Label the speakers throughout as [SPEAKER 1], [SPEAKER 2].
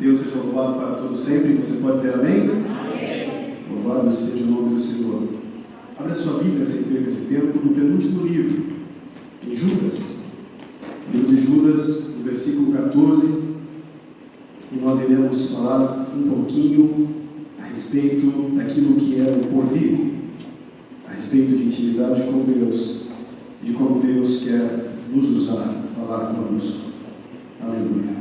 [SPEAKER 1] Deus seja louvado para todo sempre. Você pode dizer amém? Amém. Louvado seja o nome do Senhor. Abra sua Bíblia sem perda de tempo no penúltimo livro, em Judas. Livro de Judas, no versículo 14. E nós iremos falar um pouquinho a respeito daquilo que é o porvir, a respeito de intimidade com Deus, de como Deus quer nos usar, falar conosco. Aleluia.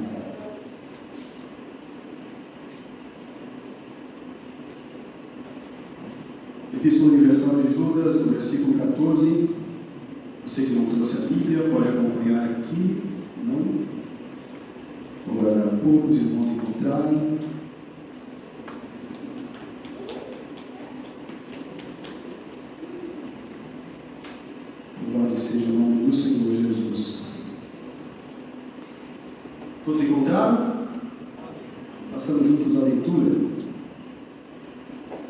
[SPEAKER 1] Epístola Universal de Judas, no versículo 14. Você que não trouxe a Bíblia, pode acompanhar aqui. Não? Vou guardar um pouco, os irmãos encontrarem. Louvado seja o nome do Senhor Jesus. Todos encontraram? Passando juntos a leitura.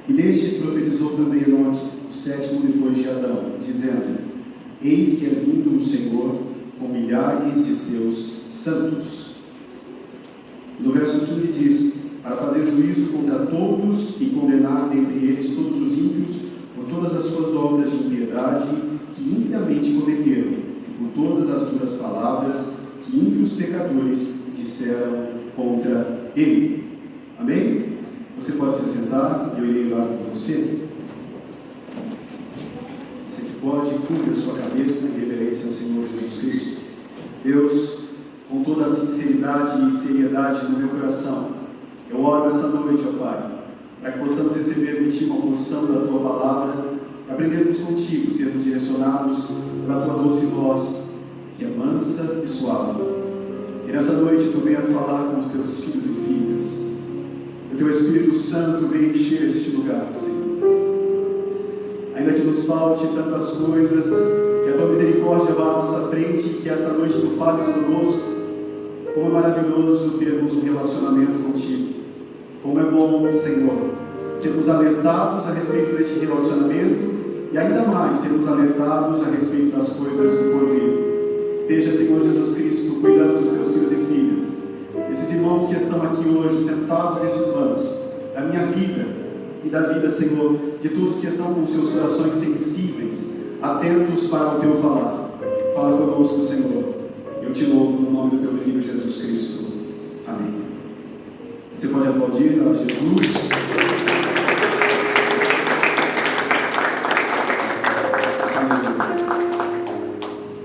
[SPEAKER 1] E destes profetizou também Enoque, o sétimo depois de Adão, dizendo: Eis que é vindo o Senhor com milhares de seus santos. No verso 15 diz: para fazer juízo contra todos e condenar dentre eles todos os ímpios por todas as suas obras de impiedade que impiamente cometeram, e por todas as duras palavras que ímpios pecadores disseram contra ele. Amém? Você pode se sentar e eu irei orar por você. Você que pode, curva a sua cabeça em reverência ao Senhor Jesus Cristo. Deus, com toda a sinceridade e seriedade no meu coração, eu oro essa noite, ó Pai, para que possamos receber de Ti uma porção da Tua palavra, aprendermos contigo, sermos direcionados pela Tua doce voz, que é mansa e suave. E nessa noite Tu venha falar com os Teus filhos e filhas. O Teu Espírito Santo venha encher este lugar, Senhor. Ainda que nos falte tantas coisas, que a Tua misericórdia vá à nossa frente, que essa noite Tu fales conosco. Como é maravilhoso termos um relacionamento contigo. Como é bom, Senhor, sermos alertados a respeito deste relacionamento e ainda mais sermos alertados a respeito das coisas do porvir. Esteja, Senhor Jesus Cristo, cuidando dos Teus filhos e filhas. Esses irmãos que estão aqui hoje, sentados nestes bancos, da minha vida e da vida, Senhor, de todos que estão com seus corações sensíveis, atentos para o Teu falar. Fala conosco, Senhor. Eu Te louvo no nome do Teu Filho Jesus Cristo. Amém. Você pode aplaudir a Jesus.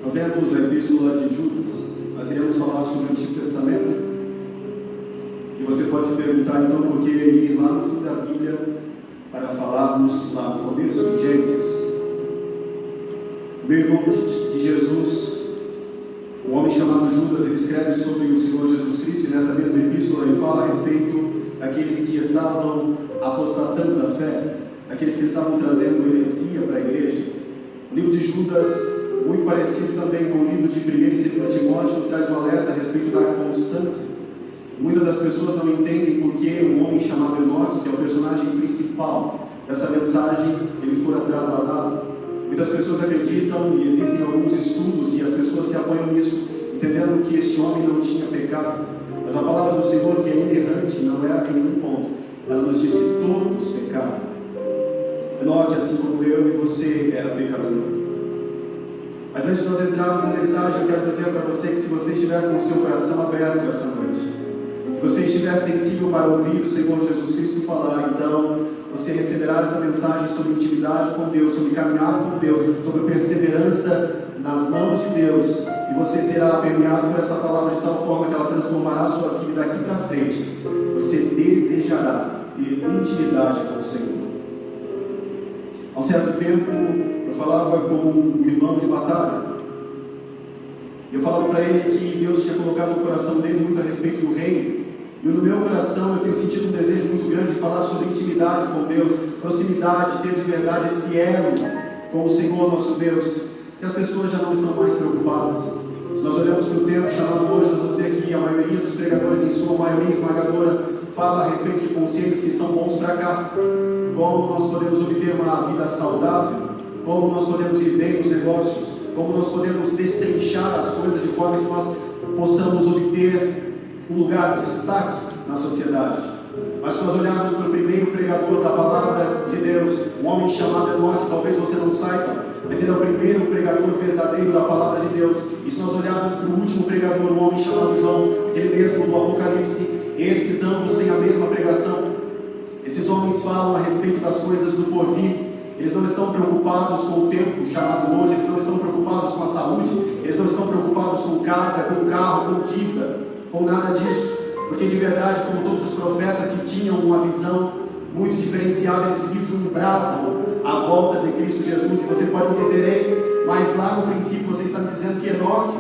[SPEAKER 1] Nós lemos a Epístola de Judas. Nós iremos falar sobre o Antigo Testamento. E você pode se perguntar, então, por que ir lá no fim da Bíblia para falarmos lá no começo, em Gênesis? O meu irmão de Jesus, um homem chamado Judas, ele escreve sobre o Senhor Jesus Cristo, e nessa mesma epístola ele fala a respeito daqueles que estavam apostatando da fé, daqueles que estavam trazendo heresia para a igreja. O livro de Judas, muito parecido também com o livro de 1 e 2 Timóteo, traz um alerta a respeito da constância. Muitas das pessoas não entendem por que um homem chamado Enoque, que é o personagem principal dessa mensagem, ele foi trasladado. Muitas pessoas acreditam, e existem alguns estudos, e as pessoas se apoiam nisso, entendendo que este homem não tinha pecado. Mas a palavra do Senhor, que é inerrante, não erra em nenhum ponto. Ela nos diz que todos pecaram. Enoque, assim como eu e você, era pecador. Mas antes de nós entrarmos na mensagem, eu quero dizer para você que se você estiver com o seu coração aberto essa noite, se você estiver sensível para ouvir o Senhor Jesus Cristo falar, então você receberá essa mensagem sobre intimidade com Deus, sobre caminhar com Deus, sobre perseverança nas mãos de Deus, e você será permeado por essa palavra de tal forma que ela transformará a sua vida daqui para frente. Você desejará ter intimidade com o Senhor. Há um certo tempo, eu falava com um irmão de batalha. Eu falava para ele que Deus tinha colocado no coração dele muito a respeito do reino. E no meu coração eu tenho sentido um desejo muito grande de falar sobre intimidade com Deus, proximidade, ter de verdade esse elo com o Senhor nosso Deus, que as pessoas já não estão mais preocupadas. Se nós olhamos para o tempo chamado hoje, nós vamos ver que a maioria dos pregadores, em sua maioria esmagadora, fala a respeito de conselhos que são bons para cá. Como nós podemos obter uma vida saudável, como nós podemos ir bem nos negócios, como nós podemos destrinchar as coisas de forma que nós possamos obter um lugar de destaque. na sociedade. Mas se nós olharmos para o primeiro pregador da palavra de Deus, um homem chamado Enoque, talvez você não saiba, mas ele é o primeiro pregador verdadeiro da palavra de Deus. E se nós olharmos para o último pregador, um homem chamado João, aquele mesmo do Apocalipse, esses ambos têm a mesma pregação. Esses homens falam a respeito das coisas do porvir. Eles não estão preocupados com o tempo chamado hoje, eles não estão preocupados com a saúde, eles não estão preocupados com casa, com carro, com dívida, com nada disso. Porque de verdade, como todos os profetas que tinham uma visão muito diferenciada, eles vislumbravam a volta de Cristo Jesus. E você pode me dizer, ei, mas lá no princípio você está me dizendo que Enoque,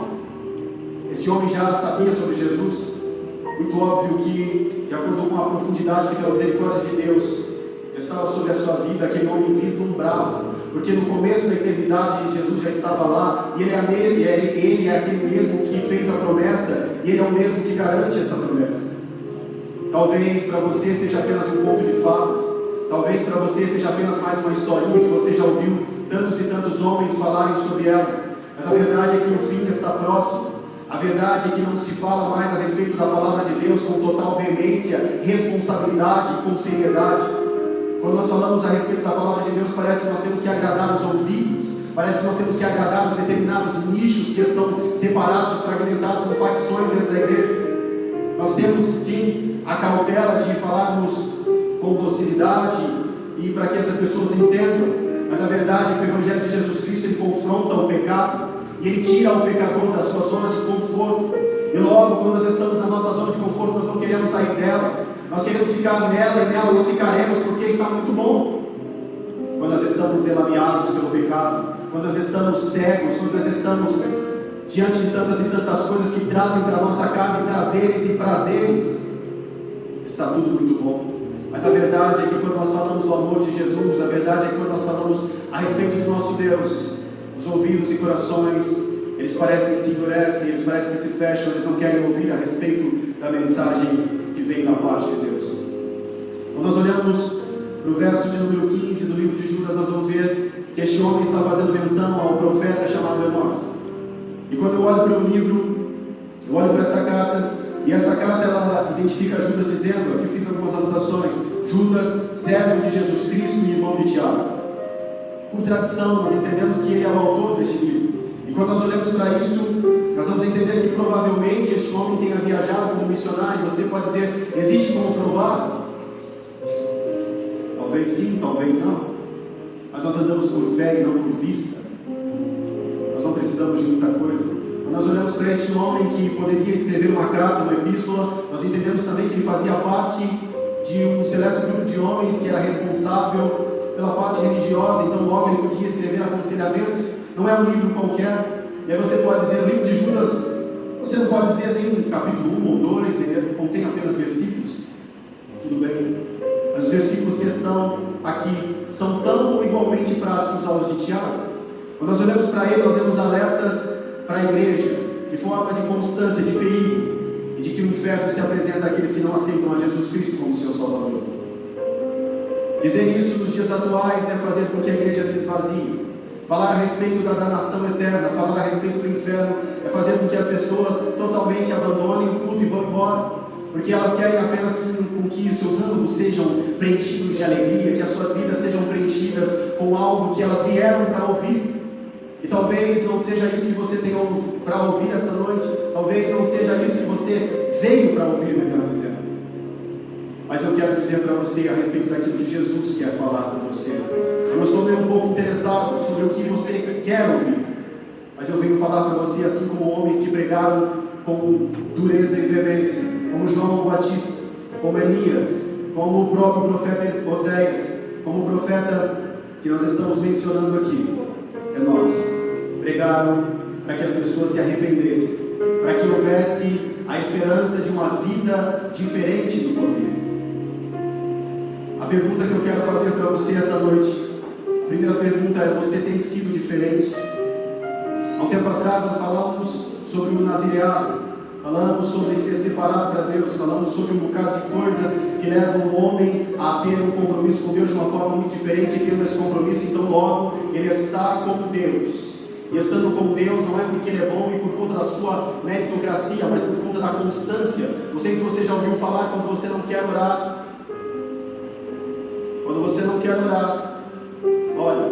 [SPEAKER 1] esse homem já sabia sobre Jesus. Muito óbvio que, de acordo com a profundidade que pela misericórdia de Deus estava sobre a sua vida, aquele homem vislumbrava, porque no começo da eternidade Jesus já estava lá, e ele é aquele mesmo que fez a promessa, e ele é o mesmo que garante essa promessa. Talvez para você seja apenas um conto de fadas, talvez para você seja apenas mais uma historinha que você já ouviu tantos e tantos homens falarem sobre ela, mas a verdade é que o fim está próximo. A verdade é que não se fala mais a respeito da palavra de Deus com total veemência, responsabilidade e com seriedade. Quando nós falamos a respeito da palavra de Deus, parece que nós temos que agradar os ouvidos, parece que nós temos que agradar os determinados nichos que estão separados e fragmentados com facções dentro da igreja. Nós temos sim a cautela de falarmos com docilidade e para que essas pessoas entendam, mas a verdade é que o Evangelho de Jesus Cristo ele confronta o pecado e ele tira o pecador da sua zona de conforto. E logo, quando nós estamos na nossa zona de conforto, nós não queremos sair dela. Nós queremos ficar nela e nela nós ficaremos porque está muito bom. Quando nós estamos elameados pelo pecado, quando nós estamos cegos, quando nós estamos diante de tantas e tantas coisas que trazem para a nossa carne prazeres e prazeres, está tudo muito bom. Mas a verdade é que quando nós falamos do amor de Jesus, a verdade é que quando nós falamos a respeito do nosso Deus, os ouvidos e corações, eles parecem que se endurecem, eles parecem que se fecham, eles não querem ouvir a respeito da mensagem que vem da parte de Deus. Quando nós olhamos no verso de número 15 do livro de Judas, nós vamos ver que este homem está fazendo menção ao profeta chamado Enoque. E quando eu olho para o livro, eu olho para essa carta, e essa carta ela identifica Judas dizendo, aqui fiz algumas anotações, Judas, servo de Jesus Cristo e irmão de Tiago. Por tradição, nós entendemos que ele é o autor deste livro. E quando nós olhamos para isso, nós vamos entender que provavelmente este homem tenha viajado como missionário. Você pode dizer, existe como provar? Talvez sim, talvez não. Mas nós andamos por fé e não por vista. Nós não precisamos de muita coisa. Quando nós olhamos para este homem que poderia escrever uma carta, uma epístola, nós entendemos também que ele fazia parte de um seleto grupo de homens que era responsável pela parte religiosa, então logo ele podia escrever aconselhamentos. Não é um livro qualquer. E aí você pode dizer, o livro de Judas, você não pode dizer nem capítulo 1 ou 2, ele contém apenas versículos. Tudo bem. Mas os versículos que estão aqui são tão igualmente práticos aos de Tiago. Quando nós olhamos para ele, nós vemos alertas para a igreja, de forma de constância, de perigo, e de que o inferno se apresenta àqueles que não aceitam a Jesus Cristo como seu Salvador. Dizer isso nos dias atuais é fazer com que a igreja se esvazie. Falar a respeito da nação eterna, falar a respeito do inferno, é fazer com que as pessoas totalmente abandonem o culto e vão embora, porque elas querem apenas com que seus ânimos sejam preenchidos de alegria, que as suas vidas sejam preenchidas com algo que elas vieram para ouvir. E talvez não seja isso que você tem para ouvir essa noite, talvez não seja isso que você veio para ouvir, melhor dizendo. Mas eu quero dizer para você a respeito daquilo que Jesus quer falar com você. Eu não estou nem um pouco interessado sobre o que você quer ouvir, mas eu venho falar para você, assim como homens que pregaram com dureza e veemência, como João Batista, como Elias, como o próprio profeta Oséias, como o profeta que nós estamos mencionando aqui, Enoque. Pregaram para que as pessoas se arrependessem, para que houvesse a esperança de uma vida diferente do porvir. A pergunta que eu quero fazer para você essa noite, a primeira pergunta é: você tem sido diferente? Há um tempo atrás nós falamos sobre o nazireado, falamos sobre ser separado para Deus, falamos sobre um bocado de coisas que levam o homem a ter um compromisso com Deus de uma forma muito diferente, e tendo esse compromisso, então logo ele está com Deus. E estando com Deus não é porque Ele é bom e por conta da sua meritocracia, mas por conta da constância. Não sei se você já ouviu falar quando você não quer orar. Quando você não quer orar, olha,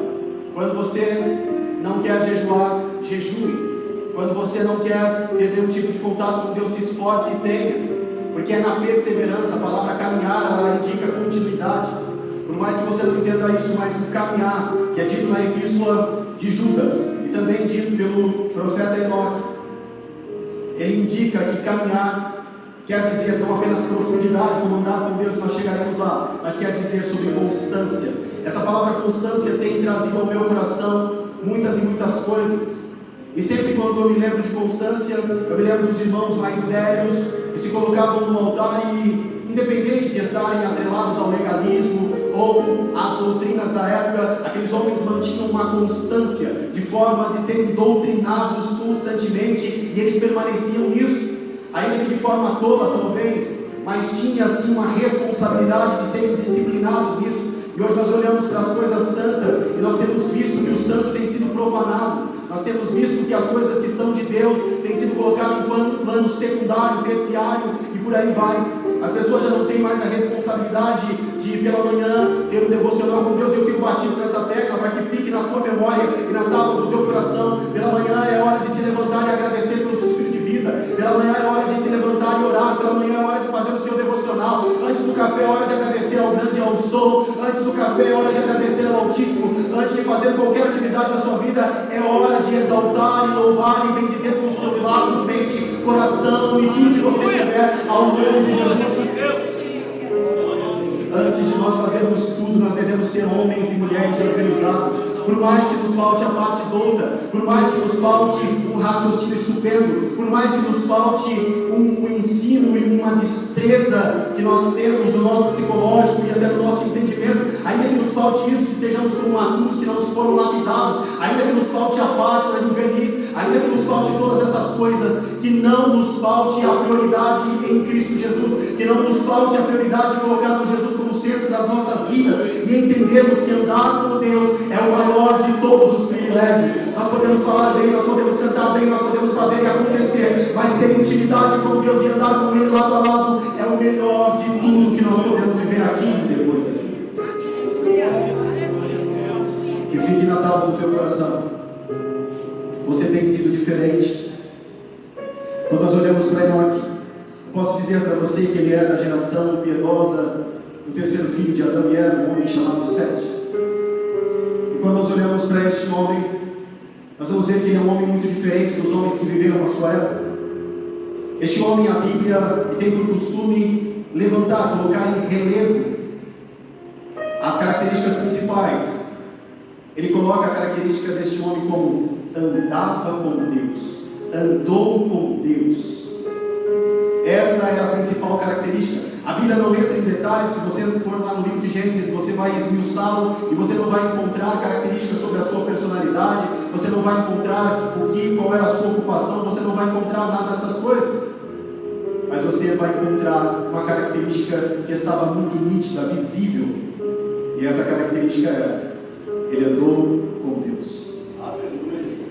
[SPEAKER 1] quando você não quer jejuar, jejue. Quando você não quer ter nenhum tipo de contato com Deus, se esforce e tenha. Porque é na perseverança, a palavra caminhar, ela indica continuidade. Por mais que você não entenda isso, mas o caminhar, que é dito na epístola de Judas, e também dito pelo profeta Enoque, ele indica que caminhar quer dizer não apenas profundidade, como andar com Deus, nós chegaremos lá, mas quer dizer sobre constância. Essa palavra constância tem trazido ao meu coração muitas e muitas coisas. E sempre quando eu me lembro de constância, eu me lembro dos irmãos mais velhos que se colocavam no altar e, independente de estarem atrelados ao legalismo ou às doutrinas da época, aqueles homens mantinham uma constância de forma de serem doutrinados constantemente, e eles permaneciam nisso, ainda que de forma tola talvez, mas tinha assim uma responsabilidade de serem disciplinados nisso. E hoje nós olhamos para as coisas santas e nós temos visto que o santo tem sido profanado. Nós temos visto que as coisas que são de Deus têm sido colocadas em plano secundário, terciário e por aí vai. As pessoas já não têm mais a responsabilidade de pela manhã ter um devocional com Deus. Eu tenho batido nessa tecla para que fique na tua memória e na tábua do teu coração. Pela manhã é hora de se levantar e agradecer pelo seu espírito de vida. Pela manhã é hora de se levantar e orar. Pela manhã é hora de fazer o seu devocional. Antes do café é hora de agradecer ao grande e ao solo. Antes do café é hora de agradecer ao Altíssimo. Antes de fazer qualquer atividade da sua vida, é hora de exaltar e louvar e bendizer com os teus lábios, mente, coração e tudo que você tiver ao nome de Jesus. Antes de nós fazermos tudo, nós devemos ser homens e mulheres organizados. Por mais que nos falte a parte toda, por mais que nos falte um raciocínio estupendo, por mais que nos falte um ensino e uma destreza que nós temos no nosso psicológico e até no nosso entendimento, ainda que nos falte isso, que sejamos como maturos que não foram lapidados, ainda que nos falte a parte da juventude, ainda que nos falte todas essas coisas, que não nos falte a prioridade em Cristo Jesus, que não nos falte a prioridade de colocar Jesus como centro das nossas vidas e entendermos que andar com Deus é o maior de todos os privilégios. Nós podemos falar bem, nós podemos cantar bem, nós podemos fazer e acontecer, mas ter intimidade com Deus e andar com Ele lado a lado é o melhor de tudo que nós podemos viver aqui e depois daqui. Que fique na tábua do teu coração. Você tem sido diferente. Quando nós olhamos para Enoque, posso dizer para você que ele era da geração piedosa, o terceiro filho de Adão e Eva, um homem chamado Sete. E quando nós olhamos para este homem, nós vamos ver que ele é um homem muito diferente dos homens que viveram a sua época. Este homem, a Bíblia tem por costume levantar, colocar em relevo as características principais. Ele coloca a característica deste homem como andava com Deus, andou com Deus. Essa é a principal característica. A Bíblia não entra em detalhes. Se você for lá no livro de Gênesis, você vai esmiuçá-lo e você não vai encontrar características sobre a sua personalidade, você não vai encontrar qual era a sua ocupação, você não vai encontrar nada dessas coisas. Mas você vai encontrar uma característica que estava muito nítida, visível. E essa característica era: ele andou com Deus.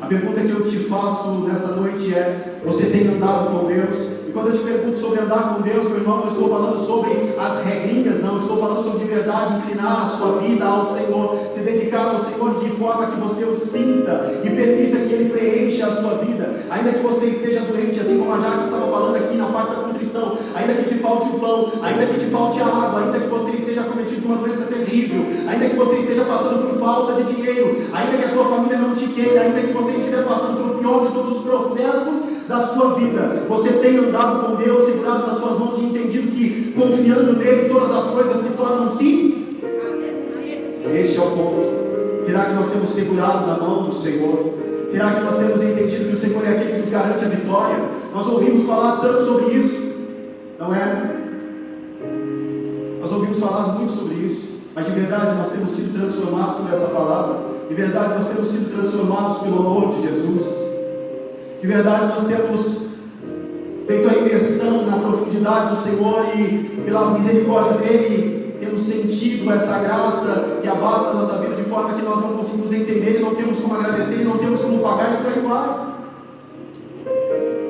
[SPEAKER 1] A pergunta que eu te faço nessa noite é: você tem andado com Deus? E quando eu te pergunto sobre andar com Deus, meu irmão, não estou falando sobre as regrinhas, não. Estou falando sobre de verdade inclinar a sua vida ao Senhor, se dedicar ao Senhor de forma que você o sinta e permita que Ele preencha a sua vida. Ainda que você esteja doente, assim como a Jaque estava falando aqui na parte da contrição, ainda que te falte o pão, ainda que te falte a água, ainda que você esteja cometido de uma doença terrível, ainda que você esteja passando por falta de dinheiro, ainda que a tua família não te queira, ainda que você estiver passando pelo pior de todos os processos da sua vida, você tem andado com Deus, segurado nas suas mãos e entendido que confiando nele todas as coisas se tornam simples? Este é o ponto. Será que nós temos segurado na mão do Senhor? Será que nós temos entendido que o Senhor é aquele que nos garante a vitória? Nós ouvimos falar tanto sobre isso, não é? Nós ouvimos falar muito sobre isso, mas de verdade nós temos sido transformados por essa palavra. De verdade nós temos sido transformados pelo amor de Jesus. De verdade nós temos feito a imersão na profundidade do Senhor e pela misericórdia dele temos sentido essa graça que abasta a nossa vida de forma que nós não conseguimos entender e não temos como agradecer e não temos como pagar e por aí vai.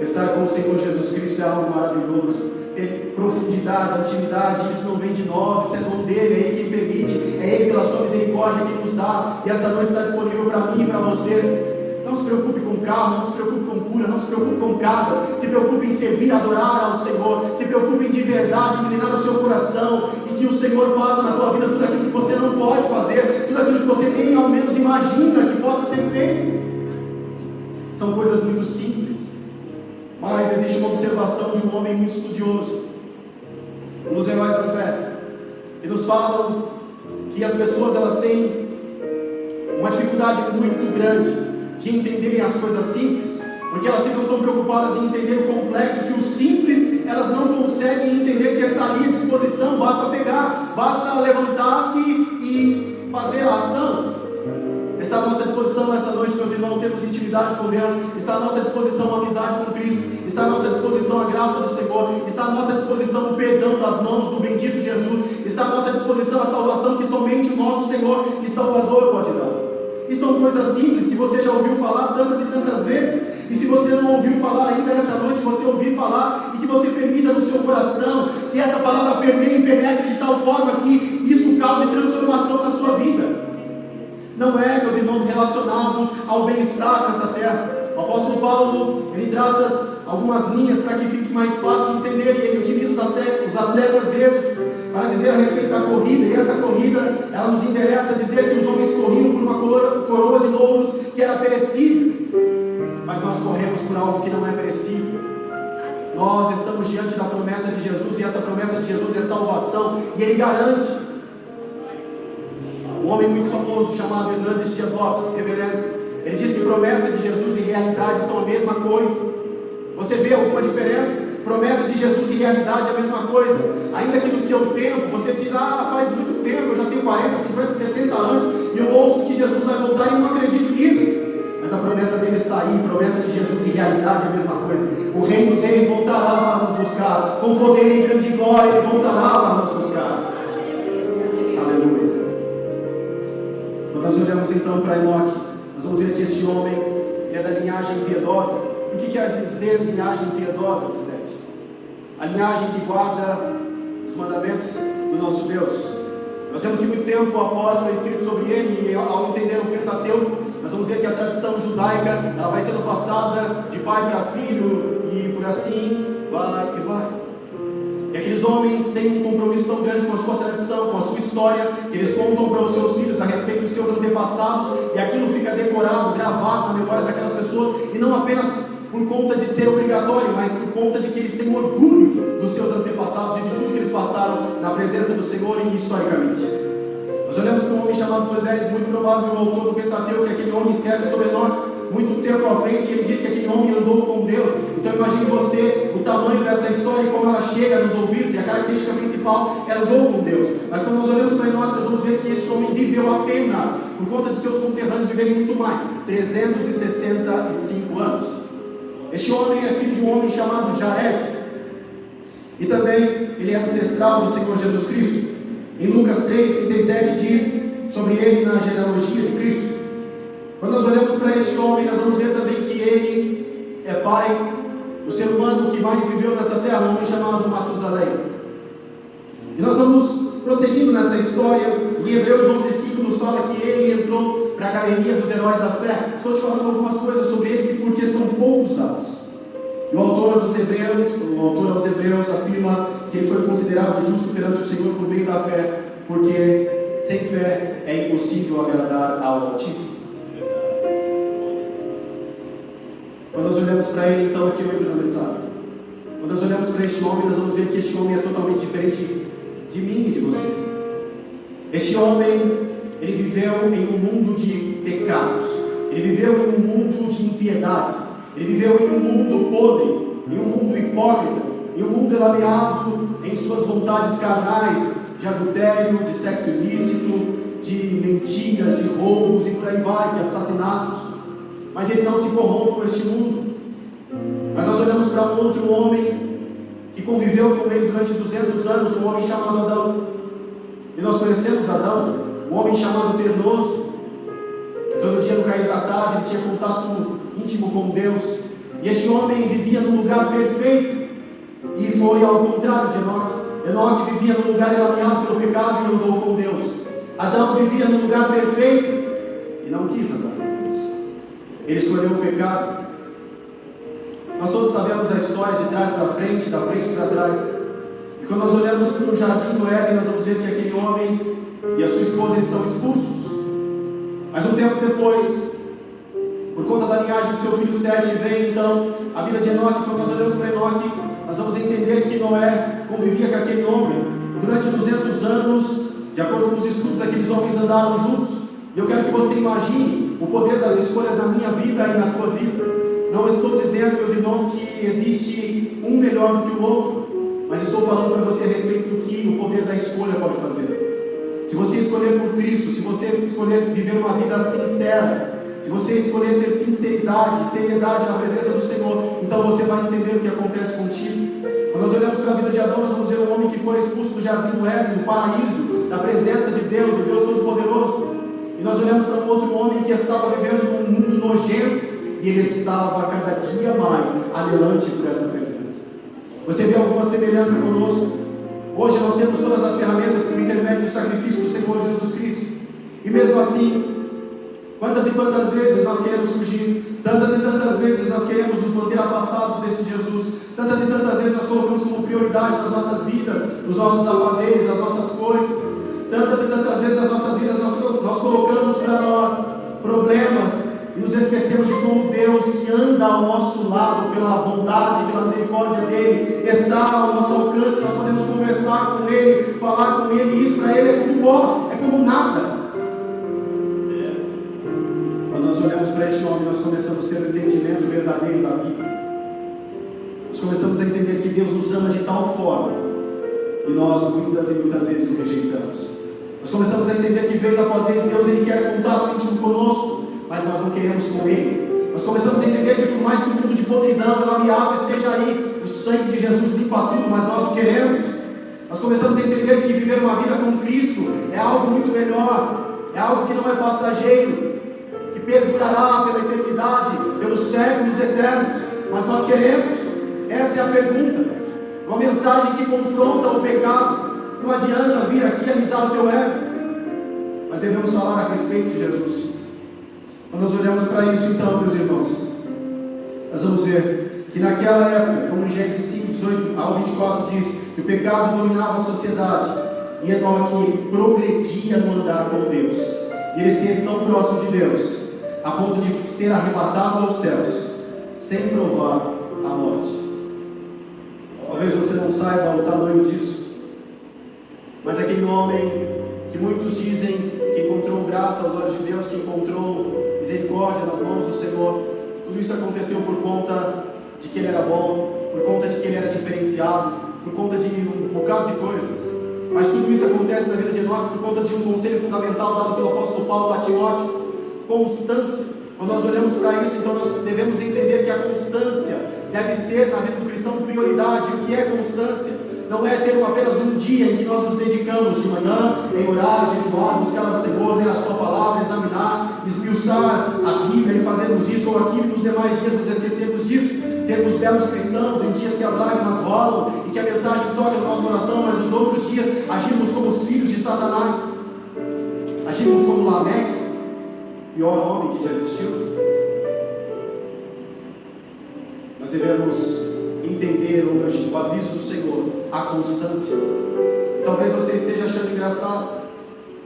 [SPEAKER 1] Estar com o Senhor Jesus Cristo é algo maravilhoso. Ter profundidade, intimidade, isso não vem de nós, isso é dom dele, é ele quem permite, é ele pela sua misericórdia quem nos dá, e essa noite está disponível para mim e para você. Não se preocupe com carro, não se preocupe com cura, não se preocupe com casa, se preocupe em servir, adorar ao Senhor, se preocupe em de verdade, inclinar o seu coração, e que o Senhor faça na tua vida tudo aquilo que você não pode fazer, tudo aquilo que você nem ao menos imagina que possa ser feito. São coisas muito simples, mas existe uma observação de um homem muito estudioso, um dos heróis da fé, que nos falam que as pessoas elas têm uma dificuldade muito grande de entenderem as coisas simples, porque elas ficam tão preocupadas em entender o complexo, que o simples elas não conseguem entender que está ali à disposição, basta pegar, basta levantar-se e fazer a ação. Está à nossa disposição essa noite, meus irmãos, termos intimidade com Deus, está à nossa disposição a amizade com Cristo, está à nossa disposição a graça do Senhor, está à nossa disposição o perdão das mãos do bendito Jesus, está à nossa disposição a salvação que somente o nosso Senhor e Salvador pode dar. E são coisas simples que você já ouviu falar tantas e tantas vezes, e se você não ouviu falar ainda nessa noite, você ouvir falar, e que você permita no seu coração, que essa palavra permeie e penetre de tal forma que isso cause transformação na sua vida. Não é, meus irmãos, relacionados ao bem-estar nessa terra. O apóstolo Paulo, ele traça algumas linhas para que fique mais fácil de entender, e ele utiliza os atletas gregos para dizer a respeito da corrida, e essa corrida, ela nos interessa dizer que os homens corriam por uma coroa de louros que era perecível, mas nós corremos por algo que não é perecível. Nós estamos diante da promessa de Jesus, e essa promessa de Jesus é salvação, e ele garante. Um homem muito famoso chamado Hernandes Dias Lopes, reverendo, ele diz que promessa de Jesus e realidade são a mesma coisa. Você vê alguma diferença? Promessa de Jesus e realidade é a mesma coisa. Ainda que no seu tempo, você diz, faz muito tempo, eu já tenho 40, 50, 70 anos, e eu ouço que Jesus vai voltar e não acredito nisso. Mas a promessa dele está aí, promessa de Jesus e realidade é a mesma coisa. O Rei dos Reis voltará para nos buscar, com poder e grande glória ele voltará para nos buscar. Aleluia. Quando nós olhamos então para Enoque, nós vamos ver que este homem é da linhagem piedosa. O que quer dizer linhagem piedosa de Sete? A linhagem que guarda os mandamentos do nosso Deus. Nós temos que muito tempo após foi escrito sobre ele, e ao entender o Pentateuco, nós vamos ver que a tradição judaica ela vai sendo passada de pai para filho, e por assim vai e vai. E aqueles homens têm um compromisso tão grande com a sua tradição, com a sua história, que eles contam para os seus filhos a respeito dos seus antepassados, e aquilo fica decorado, gravado na memória daquelas pessoas, e não apenas por conta de ser obrigatório, mas por conta de que eles têm orgulho dos seus antepassados e de tudo que eles passaram na presença do Senhor e historicamente. Nós olhamos para um homem chamado Moisés, muito provável o autor do Pentateuco, que aquele homem escreve sobre Enoque muito tempo à frente, e ele diz que aquele homem andou com Deus. Então imagine você o tamanho dessa história e como ela chega nos ouvidos, e a característica principal é andou com Deus. Mas quando nós olhamos para Enoque, nós vamos ver que esse homem viveu apenas, por conta de seus conterrâneos viverem muito mais, 365 anos. Este homem é filho de um homem chamado Jared, e também ele é ancestral do Senhor Jesus Cristo. Em Lucas 3:37 diz sobre ele na genealogia de Cristo. Quando nós olhamos para este homem, nós vamos ver também que ele é pai do ser humano que mais viveu nessa terra, um homem chamado Matusalém. E nós vamos prosseguindo nessa história. Em Hebreus 11:5 nos fala que ele entrou para a galeria dos heróis da fé. Estou te falando algumas coisas sobre ele porque são poucos dados. E o autor aos Hebreus afirma que ele foi considerado justo perante o Senhor por meio da fé, porque sem fé é impossível agradar ao Altíssimo. Quando nós olhamos para ele, então aqui eu entro na mensagem. Quando nós olhamos para este homem, nós vamos ver que este homem é totalmente diferente de mim e de você. Este homem, ele viveu em um mundo de pecados, ele viveu em um mundo de impiedades, ele viveu em um mundo podre, em um mundo hipócrita, em um mundo elameado em suas vontades carnais, de adultério, de sexo ilícito, de mentiras, de roubos e por aí vai, de assassinatos. Mas ele não se corrompe com este mundo. Mas nós olhamos para um outro homem que conviveu com ele durante 200 anos, um homem chamado Adão. nós conhecemos Adão, um homem chamado Ternoso. Todo dia no cair da tarde ele tinha contato íntimo com Deus. E este homem vivia num lugar perfeito. E foi ao contrário de Enoque. Enoque vivia num lugar elameado pelo pecado e andou com Deus. Adão vivia num lugar perfeito e não quis andar com Deus. Ele escolheu o pecado. Nós todos sabemos a história de trás para frente, da frente para trás. E quando nós olhamos para o jardim do Éden, nós vamos ver que aquele homem e a sua esposa eles são expulsos. Mas um tempo depois, por conta da linhagem do seu filho Sete, vem então a vida de Enoque. Quando nós olhamos para Enoque, nós vamos entender que Noé convivia com aquele homem. Durante 200 anos, de acordo com os estudos, aqueles homens andaram juntos. E eu quero que você imagine o poder das escolhas na minha vida e na tua vida. Não estou dizendo, meus irmãos, que existe um melhor do que o outro, mas estou falando para você a respeito do que o poder da escolha pode fazer. Se você escolher por Cristo, se você escolher viver uma vida sincera, se você escolher ter sinceridade, seriedade na presença do Senhor, então você vai entender o que acontece contigo. Quando nós olhamos para a vida de Adão, nós vamos ver um homem que foi expulso do jardim do Éden, do paraíso, da presença de Deus, do Deus Todo-Poderoso. E nós olhamos para um outro homem que estava vivendo num mundo nojento, e ele estava cada dia mais anelante por essa presença. Você vê alguma semelhança conosco? Hoje nós temos todas as ferramentas por intermédio do sacrifício do Senhor Jesus Cristo. E mesmo assim, quantas e quantas vezes nós queremos fugir, tantas e tantas vezes nós queremos nos manter afastados desse Jesus, tantas e tantas vezes nós colocamos como prioridade nas nossas vidas, nos nossos afazeres, as nossas coisas, tantas e tantas vezes nas nossas vidas nós colocamos para nós problemas e nos esquecemos de como Deus que anda ao nosso lado pela bondade, pela misericórdia dele, está ao nosso alcance. Nós podemos conversar com ele, falar com ele, e isso para ele é como pó, é como nada. Quando nós olhamos para este homem, nós começamos a ter um entendimento verdadeiro da Bíblia. Nós começamos a entender que Deus nos ama de tal forma, e nós muitas e muitas vezes o rejeitamos. Nós começamos a entender que vez após vez Deus ele quer contato íntimo conosco, mas nós não queremos com ele. Nós começamos a entender que por mais que o mundo de podridão, lameado esteja aí, o sangue de Jesus limpa tudo, mas nós o queremos. Nós começamos a entender que viver uma vida com Cristo é algo muito melhor, é algo que não é passageiro, que perdurará pela eternidade, pelos séculos eternos, mas nós queremos. Essa é a pergunta, uma mensagem que confronta o pecado. Não adianta vir aqui alisar o teu ego, mas devemos falar a respeito de Jesus. Quando nós olhamos para isso, então, meus irmãos, nós vamos ver que naquela época, como em Gênesis 5, 18 ao 24 diz, que o pecado dominava a sociedade, e Enoque progredia no andar com Deus, e ele esteve tão próximo de Deus, a ponto de ser arrebatado aos céus, sem provar a morte. Talvez você não saiba o tamanho disso, mas aquele homem que muitos dizem que encontrou graça aos olhos de Deus, que encontrou misericórdia nas mãos do Senhor, tudo isso aconteceu por conta de que ele era bom, por conta de que ele era diferenciado, por conta de um bocado de coisas. Mas tudo isso acontece na vida de Enoque por conta de um conselho fundamental dado pelo apóstolo Paulo a Timóteo: constância. Quando nós olhamos para isso, então nós devemos entender que a constância deve ser na vida do cristão prioridade. O que é constância? Não é ter apenas um dia em que nós nos dedicamos de manhã em orar, jejuar, buscar o Senhor, ler a sua palavra, examinar, esmiuçar a Bíblia e fazermos isso ou aquilo, e nos demais dias nos esquecermos disso, sermos belos cristãos em dias que as lágrimas rolam e que a mensagem toca no nosso coração, mas nos outros dias agimos como os filhos de Satanás, agimos como Lameque, pior homem que já existiu. Nós devemos entender hoje o aviso do Senhor, a constância. Talvez você esteja achando engraçado,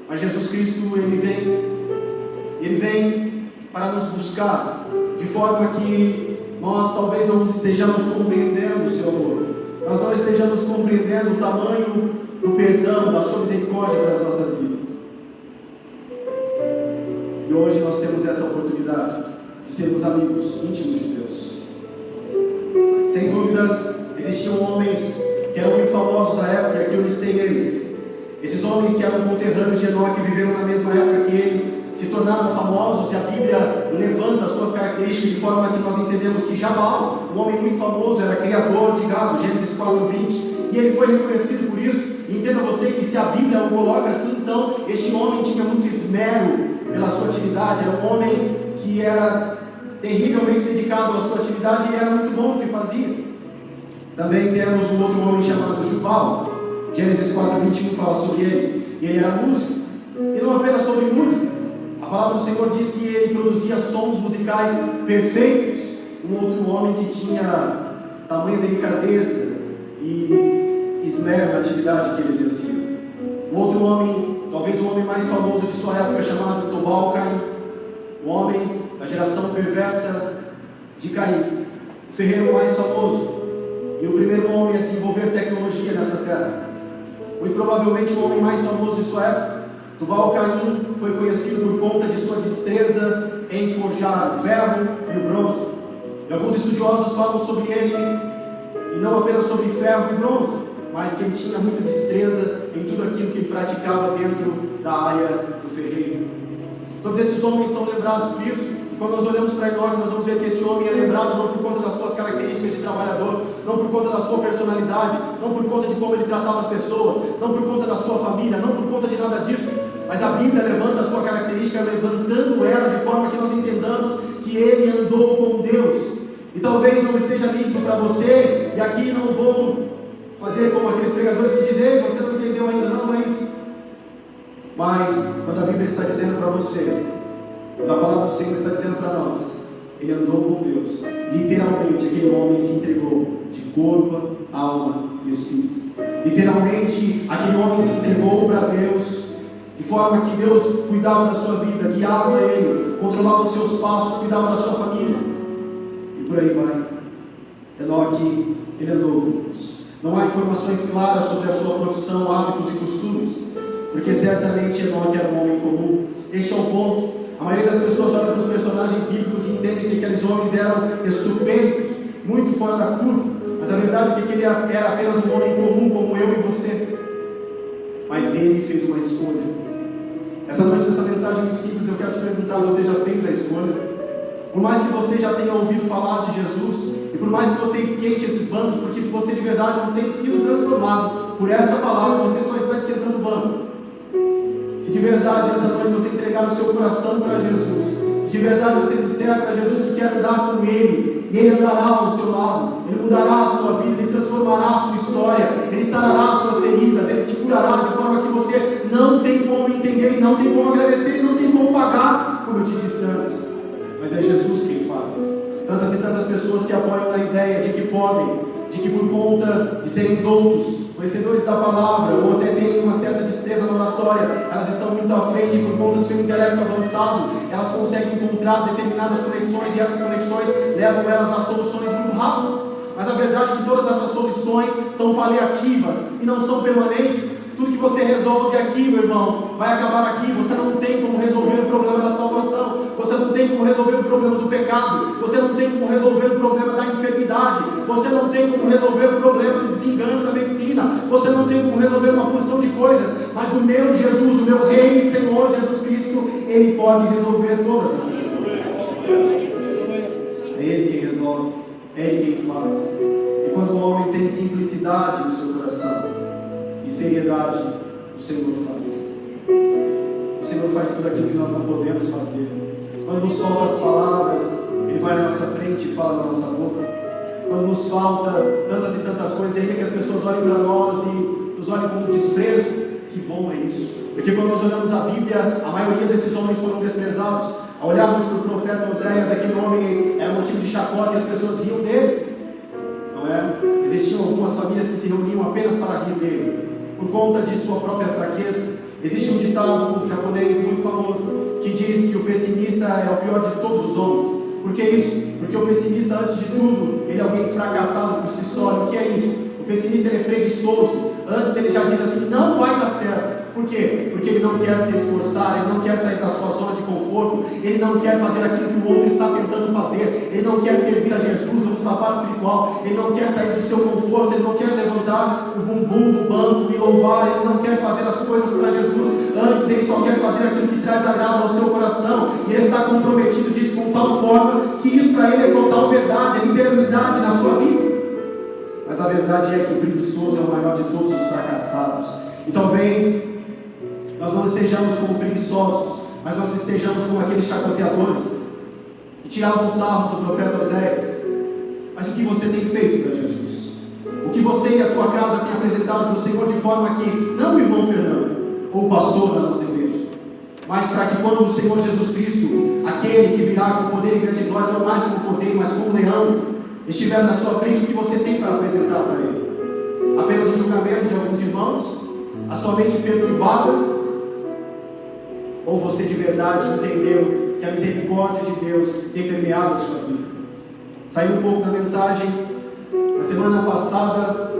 [SPEAKER 1] mas Jesus Cristo ele vem para nos buscar, de forma que nós talvez não estejamos compreendendo o seu amor, nós não estejamos compreendendo o tamanho do perdão, da sua misericórdia para as nossas vidas. E hoje nós temos essa oportunidade de sermos amigos íntimos de Deus. Sem dúvidas, existiam homens que eram muito famosos na época, e aqui eu listei eles. Esses homens que eram conterrâneos de Enoque, viveram na mesma época que ele, se tornaram famosos, e a Bíblia levanta as suas características de forma que nós entendemos que Jabal, um homem muito famoso, era criador de gado, Gênesis 4:20, e ele foi reconhecido por isso, E entenda você que se a Bíblia o coloca assim, então este homem tinha muito esmero pela sua atividade, era um homem que era terrivelmente dedicado à sua atividade e era muito bom no que fazia. Também temos um outro homem chamado Jubal. Gênesis 4:21 fala sobre ele. E ele era músico. E não apenas sobre música. A palavra do Senhor diz que ele produzia sons musicais perfeitos. Um outro homem que tinha tamanha delicadeza e esmero na atividade que ele exercia. Um outro homem, talvez o homem mais famoso de sua época, chamado Tubal-Caim. O homem da geração perversa de Caim. O ferreiro mais famoso. E o primeiro homem a desenvolver tecnologia nessa terra. Muito provavelmente o homem mais famoso de sua época. Tubal-Caim foi conhecido por conta de sua destreza em forjar o ferro e o bronze. E alguns estudiosos falam sobre ele, e não apenas sobre ferro e bronze, mas que ele tinha muita destreza em tudo aquilo que ele praticava dentro da área do ferreiro. Todos esses homens são lembrados por isso. Quando nós olhamos para Enoque, nós vamos ver que este homem é lembrado não por conta das suas características de trabalhador, não por conta da sua personalidade, não por conta de como ele tratava as pessoas, não por conta da sua família, não por conta de nada disso. Mas a Bíblia levanta a sua característica, levantando ela de forma que nós entendamos que ele andou com Deus. E talvez não esteja nítido para você, e aqui não vou fazer como aqueles pregadores que dizem: ei, você não entendeu ainda, não é isso. Mas quando a Bíblia está dizendo para você, quando a palavra do Senhor está dizendo para nós, ele andou com Deus. Literalmente, aquele homem se entregou de corpo, alma e espírito. Literalmente, aquele homem se entregou para Deus, de forma que Deus cuidava da sua vida, guiava ele, controlava os seus passos, cuidava da sua família. E por aí vai. Enoque, ele andou com Deus. Não há informações claras sobre a sua profissão, hábitos e costumes, porque certamente Enoque era um homem comum. Este é o ponto. A maioria das pessoas olha para os personagens bíblicos e entendem que aqueles homens eram estupendos, muito fora da curva, mas a verdade é que ele era apenas um homem comum como eu e você. Mas ele fez uma escolha. Essa noite, nessa mensagem muito simples, eu quero te perguntar: você já fez a escolha? Por mais que você já tenha ouvido falar de Jesus, e por mais que você esquente esses bancos, porque se você de verdade não tem sido transformado por essa palavra, você só está esquentando o banco. Se de verdade essa noite você entregar o seu coração para Jesus, se de verdade você disser para Jesus que quer andar com Ele, e Ele andará ao seu lado, Ele mudará a sua vida, Ele transformará a sua história, Ele sarará as suas feridas, Ele te curará de forma que você não tem como entender, e não tem como agradecer, e não tem como pagar, como eu te disse antes. Mas é Jesus quem faz. Tantas e tantas pessoas se apoiam na ideia de que podem, de que por conta de serem doutos, conhecedores da palavra, ou até têm uma certa destreza na oratória, elas estão muito à frente por conta do seu intelecto avançado, elas conseguem encontrar determinadas conexões, e essas conexões levam elas a soluções muito rápidas. Mas a verdade é que todas essas soluções são paliativas e não são permanentes. Tudo que você resolve aqui, meu irmão, vai acabar aqui. Você não tem como resolver o problema da salvação, você não tem como resolver o problema do pecado, você não tem como resolver o problema da enfermidade, você não tem como resolver o problema do desengano da medicina, você não tem como resolver uma porção de coisas, mas o meu Jesus, o meu Rei e Senhor Jesus Cristo, Ele pode resolver todas essas coisas. É Ele quem resolve, é Ele quem faz. E quando o homem tem simplicidade no seu coração e seriedade, o Senhor faz. O Senhor faz tudo aquilo que nós não podemos fazer. Quando nos faltam as palavras, Ele vai à nossa frente e fala na nossa boca. Quando nos falta tantas e tantas coisas, ainda que as pessoas olhem para nós e nos olhem com desprezo, que bom é isso. Porque quando nós olhamos a Bíblia, a maioria desses homens foram desprezados. Ao olharmos para o profeta Oséias, aquele homem era motivo de chacota e as pessoas riam dele. Não é? Existiam algumas famílias que se reuniam apenas para rir dele, por conta de sua própria fraqueza. Existe um ditado japonês muito famoso que diz que o pessimista é o pior de todos os homens. Por que isso? Porque o pessimista, antes de tudo, ele é alguém fracassado por si só. E o que é isso? O pessimista, ele é preguiçoso. Antes ele já diz assim: não vai dar certo. Por quê? Porque ele não quer se esforçar, ele não quer sair da sua zona de conforto, ele não quer fazer aquilo que o outro está tentando fazer, ele não quer servir a Jesus, o papado espiritual, ele não quer sair do seu conforto, ele não quer levantar o bumbum do banco e louvar, ele não quer fazer as coisas para Jesus. Antes ele só quer fazer aquilo que traz agrado ao seu coração, e ele está comprometido disso com tal forma que isso para ele é total verdade, é literalidade na sua vida. Mas a verdade é que o preguiçoso é o maior de todos os fracassados. E talvez nós não estejamos como preguiçosos, mas nós estejamos como aqueles chacoteadores que tiravam sarros do profeta Oséias. Mas o que você tem feito para Jesus? O que você e a tua casa têm apresentado para o Senhor, de forma que, não o irmão Fernando, ou o pastor da nossa igreja, mas para que quando o Senhor Jesus Cristo, aquele que virá com poder e grande glória, não mais como cordeiro, mas como leão, estiver na sua frente, o que você tem para apresentar para Ele? Apenas o julgamento de alguns irmãos? A sua mente perturbada? Ou você de verdade entendeu que a misericórdia de Deus tem permeado a sua vida? Saiu um pouco da mensagem. Na semana passada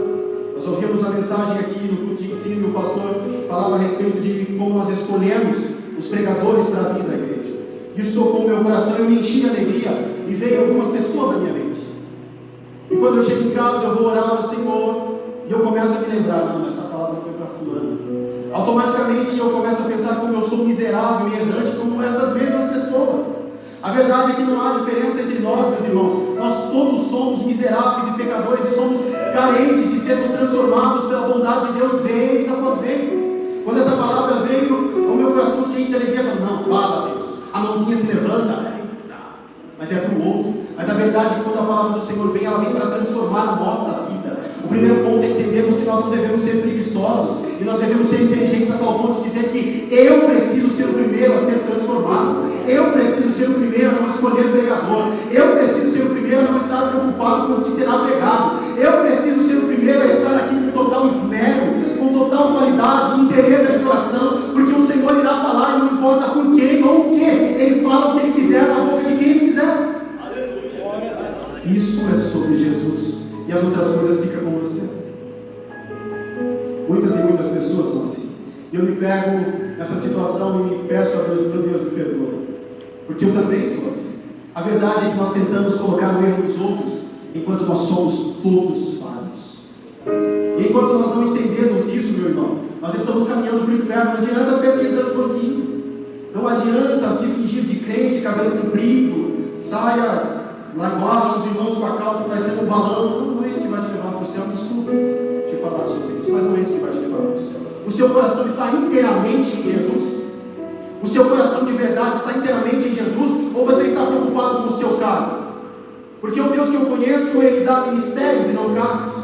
[SPEAKER 1] nós ouvimos a mensagem aqui no culto de ensino, e o pastor falava a respeito de como nós escolhemos os pregadores para a vida da igreja. Isso tocou o meu coração, eu me enchi de alegria, e veio algumas pessoas na minha mente. E quando eu chego em casa, eu vou orar ao Senhor, e eu começo a me lembrar, não, essa palavra foi para fulano. Automaticamente eu começo a pensar como eu sou miserável e errante, como essas mesmas pessoas. A verdade é que não há diferença entre nós, meus irmãos. Nós todos somos miseráveis e pecadores, e somos carentes de sermos transformados pela bondade de Deus vez após vez. Quando essa palavra veio, o meu coração se enche de alegria, falando, não, fala Deus, a mãozinha se levanta, mas é para o outro. Mas a verdade é que quando a palavra do Senhor vem, ela vem para transformar a nossa vida. O primeiro ponto é entendermos que nós não devemos ser preguiçosos, e nós devemos ser inteligentes a tal ponto de dizer que eu preciso ser o primeiro a ser transformado, eu preciso ser o primeiro a não escolher pregador, eu preciso ser o primeiro a não estar preocupado com o que será pregado, eu preciso ser o primeiro a estar aqui com total esmero, com total qualidade, interesse de coração, porque o Senhor irá falar, e não importa por quem ou o que, Ele fala o que Ele quiser, na boca de quem Ele quiser. Isso é sobre Jesus, e as outras coisas ficam com você. Muitas e muitas pessoas são assim. E eu me pego nessa situação e me peço a Deus, meu Deus, me perdoa, porque eu também sou assim. A verdade é que nós tentamos colocar o erro nos outros, enquanto nós somos todos falhos. E enquanto nós não entendemos isso, meu irmão, nós estamos caminhando para o inferno. Não adianta ficar esquentando um pouquinho, não adianta se fingir de crente, cabelo comprido, saia lá embaixo, os irmãos com a calça parecendo um balão. Não é isso que vai te levar para o céu. Desculpa te falar sobre isso, mas não é isso que vai te levar para o céu. O seu coração está inteiramente em Jesus? O seu coração de verdade está inteiramente em Jesus? Ou você está preocupado com o seu cargo? Porque o Deus que eu conheço, Ele dá ministérios e não cargos.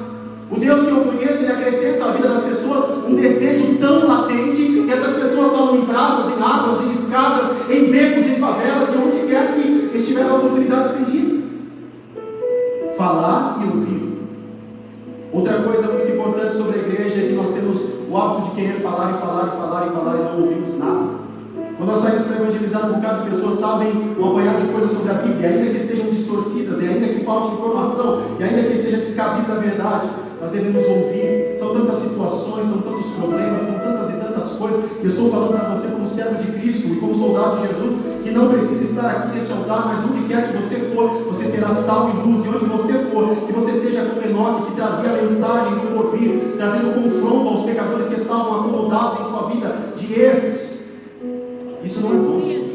[SPEAKER 1] O Deus que eu conheço, Ele acrescenta à vida das pessoas um desejo tão latente, que essas pessoas falam em praças, em águas, em escadas, em becos, em favelas, e onde quer que estiver a oportunidade estendida. Falar e ouvir. Outra coisa muito importante sobre a igreja é que nós temos o hábito de querer falar e falar e falar e falar e não ouvimos nada. Quando nós saímos para evangelizar, um bocado de pessoas sabem um apanhado de coisas sobre a Bíblia, ainda que estejam distorcidas, e ainda que falte informação, e ainda que esteja descabido da verdade, nós devemos ouvir. São tantas situações, são tantos problemas, são tantas e tantas coisas. Eu estou falando para você como servo de Cristo e como soldado de Jesus, que não precisa estar aqui neste altar, mas onde quer que você for, você será sal e luz. E onde você for, que você seja como Enoque, que trazia a mensagem do porvir, trazendo confronto aos pecadores que estavam acomodados em sua vida de erros. Isso não é bom, Senhor.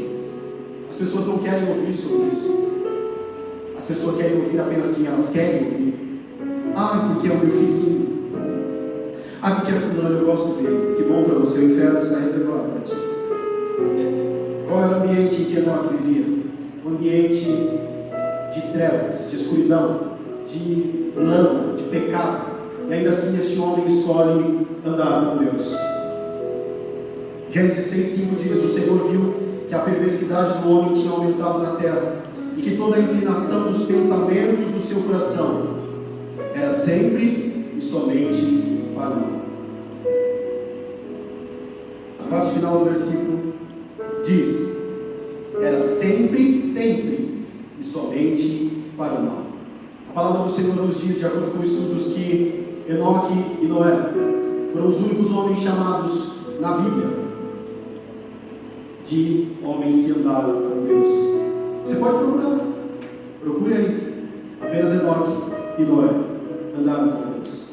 [SPEAKER 1] As pessoas não querem ouvir sobre isso. As pessoas querem ouvir apenas quem elas querem ouvir. Porque é o meu filhinho. Porque é fulano, eu gosto dele. Que bom para você, o inferno está reservado para ti. Qual era o ambiente em que Enoque vivia? Um ambiente de trevas, de escuridão, de lama, de pecado. E ainda assim este homem escolhe andar com Deus. Gênesis 6,5 diz: o Senhor viu que a perversidade do homem tinha aumentado na terra, e que toda a inclinação dos pensamentos do seu coração era sempre e somente para o mal. A parte final do versículo diz: era sempre, sempre e somente para o mal. A palavra do Senhor nos diz, de acordo com estudos, que Enoque e Noé foram os únicos homens chamados na Bíblia de homens que andaram com Deus. Você pode procurar, procure aí. Apenas Enoque e Noé andaram com Deus.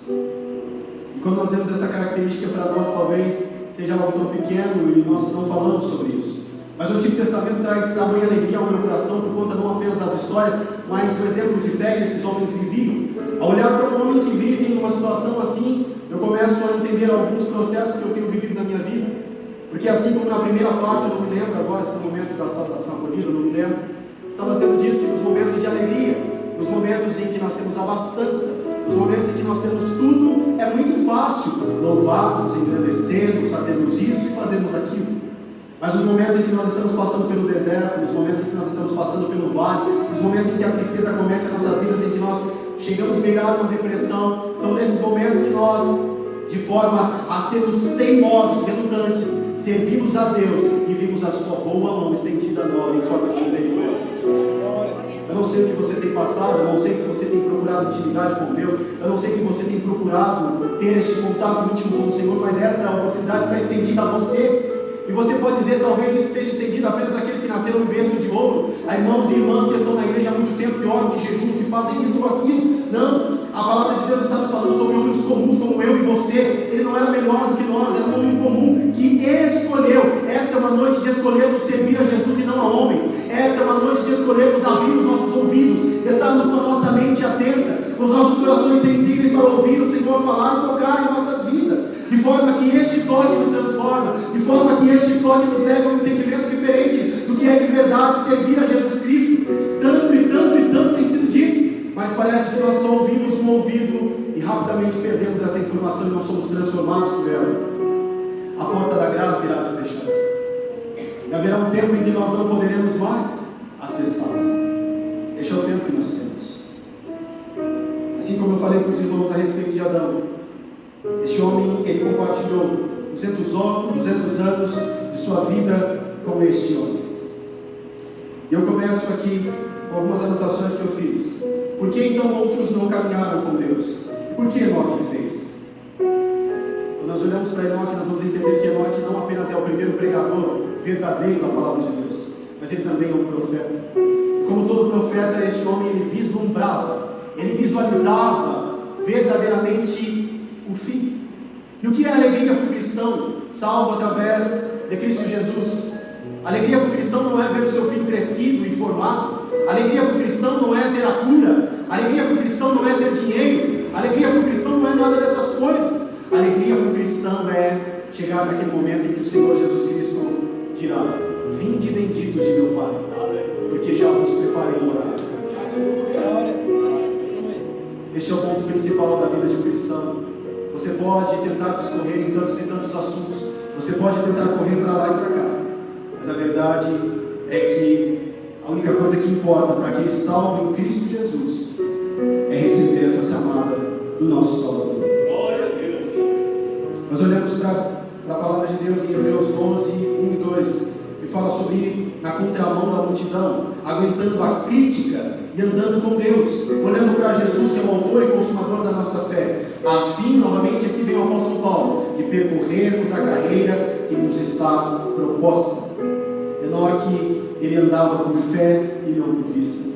[SPEAKER 1] E quando nós vemos essa característica, para nós talvez seja algo tão pequeno e nós não falamos sobre isso. Mas o Antigo Testamento traz tamanha alegria ao meu coração por conta não apenas das histórias, mas do exemplo de fé que esses homens viviam. Ao olhar para um homem que vive em uma situação assim, eu começo a entender alguns processos que eu tenho vivido na minha vida, porque assim como na primeira parte, eu não me lembro agora se no momento da saudação acolhida, eu não me lembro, estava sendo dito que nos momentos de alegria, nos momentos em que nós temos abastança, nos momentos em que nós temos tudo, é muito fácil louvarmos, engrandecermos, fazermos isso e fazermos aquilo. Mas nos momentos em que nós estamos passando pelo deserto, nos momentos em que nós estamos passando pelo vale, nos momentos em que a tristeza acomete as nossas vidas, em que nós chegamos a pegar uma depressão, são nesses momentos que nós, de forma a sermos teimosos, relutantes, servimos a Deus e vimos a sua boa mão estendida a nós em forma de misericórdia. Eu não sei o que você tem passado, eu não sei se você tem procurado intimidade com Deus, eu não sei se você tem procurado ter este contato íntimo com o Senhor, mas essa oportunidade está estendida a você. E você pode dizer, talvez isso esteja estendido apenas àqueles que nasceram em berço de ouro, a irmãos e irmãs que estão na igreja há muito tempo, que oram, que jejuam, que fazem isso ou aquilo. Não, a palavra de Deus está nos falando sobre homens comuns como eu e você. Ele não era melhor do que nós, era um homem comum que escolheu. Esta é uma noite de escolhermos servir a Jesus e não a homens. Esta é uma noite de escolhermos abrir os nossos ouvidos, estarmos com a nossa mente atenta, com os nossos corações sensíveis para ouvir o Senhor falar e tocar em nossas vidas, de forma que este toque nos transforma, de forma que este toque nos leva a um entendimento diferente do que é de verdade servir a Jesus Cristo. Tanto e tanto e tanto tem sido dito, mas parece que nós só ouvimos um ouvido e rapidamente perdemos essa informação e nós somos transformados por ela. A porta da graça irá se fechar, e haverá um tempo em que nós não poderemos mais acessá-la. Este é o tempo que nós temos. Assim como eu falei para os irmãos a respeito de Adão, este homem, ele compartilhou 200 anos de sua vida com este homem. E eu começo aqui com algumas anotações que eu fiz. Por que então outros não caminharam com Deus? Por que Enoque fez? Quando nós olhamos para Enoque, nós vamos entender que Enoque não apenas é o primeiro pregador verdadeiro da palavra de Deus, mas ele também é um profeta. E como todo profeta, este homem, ele vislumbrava, ele visualizava verdadeiramente o fim. E o que é alegria para o cristão, salvo através de Cristo Jesus? Alegria para o cristão não é ver o seu filho crescido e formado. Alegria para o cristão não é ter a cura. Alegria para o cristão não é ter dinheiro. Alegria para o cristão não é nada dessas coisas. Alegria para o cristão é chegar naquele momento em que o Senhor Jesus Cristo dirá: vinde benditos de meu Pai, porque já vos preparei morada. Este é o ponto principal da vida de um cristão. Você pode tentar discorrer em tantos e tantos assuntos, você pode tentar correr para lá e para cá, mas a verdade é que a única coisa que importa para aquele salvo em Cristo Jesus é receber essa chamada do nosso Salvador. Nós olhamos para a palavra de Deus em Hebreus 12, 1 e 2, que fala sobre na contramão da multidão, aguentando a crítica e andando com Deus, olhando para Jesus, que é o autor e consumador da nossa fé, a fim, novamente aqui vem o apóstolo Paulo, de percorrermos a carreira que nos está proposta. Enoque, ele andava por fé e não por vista.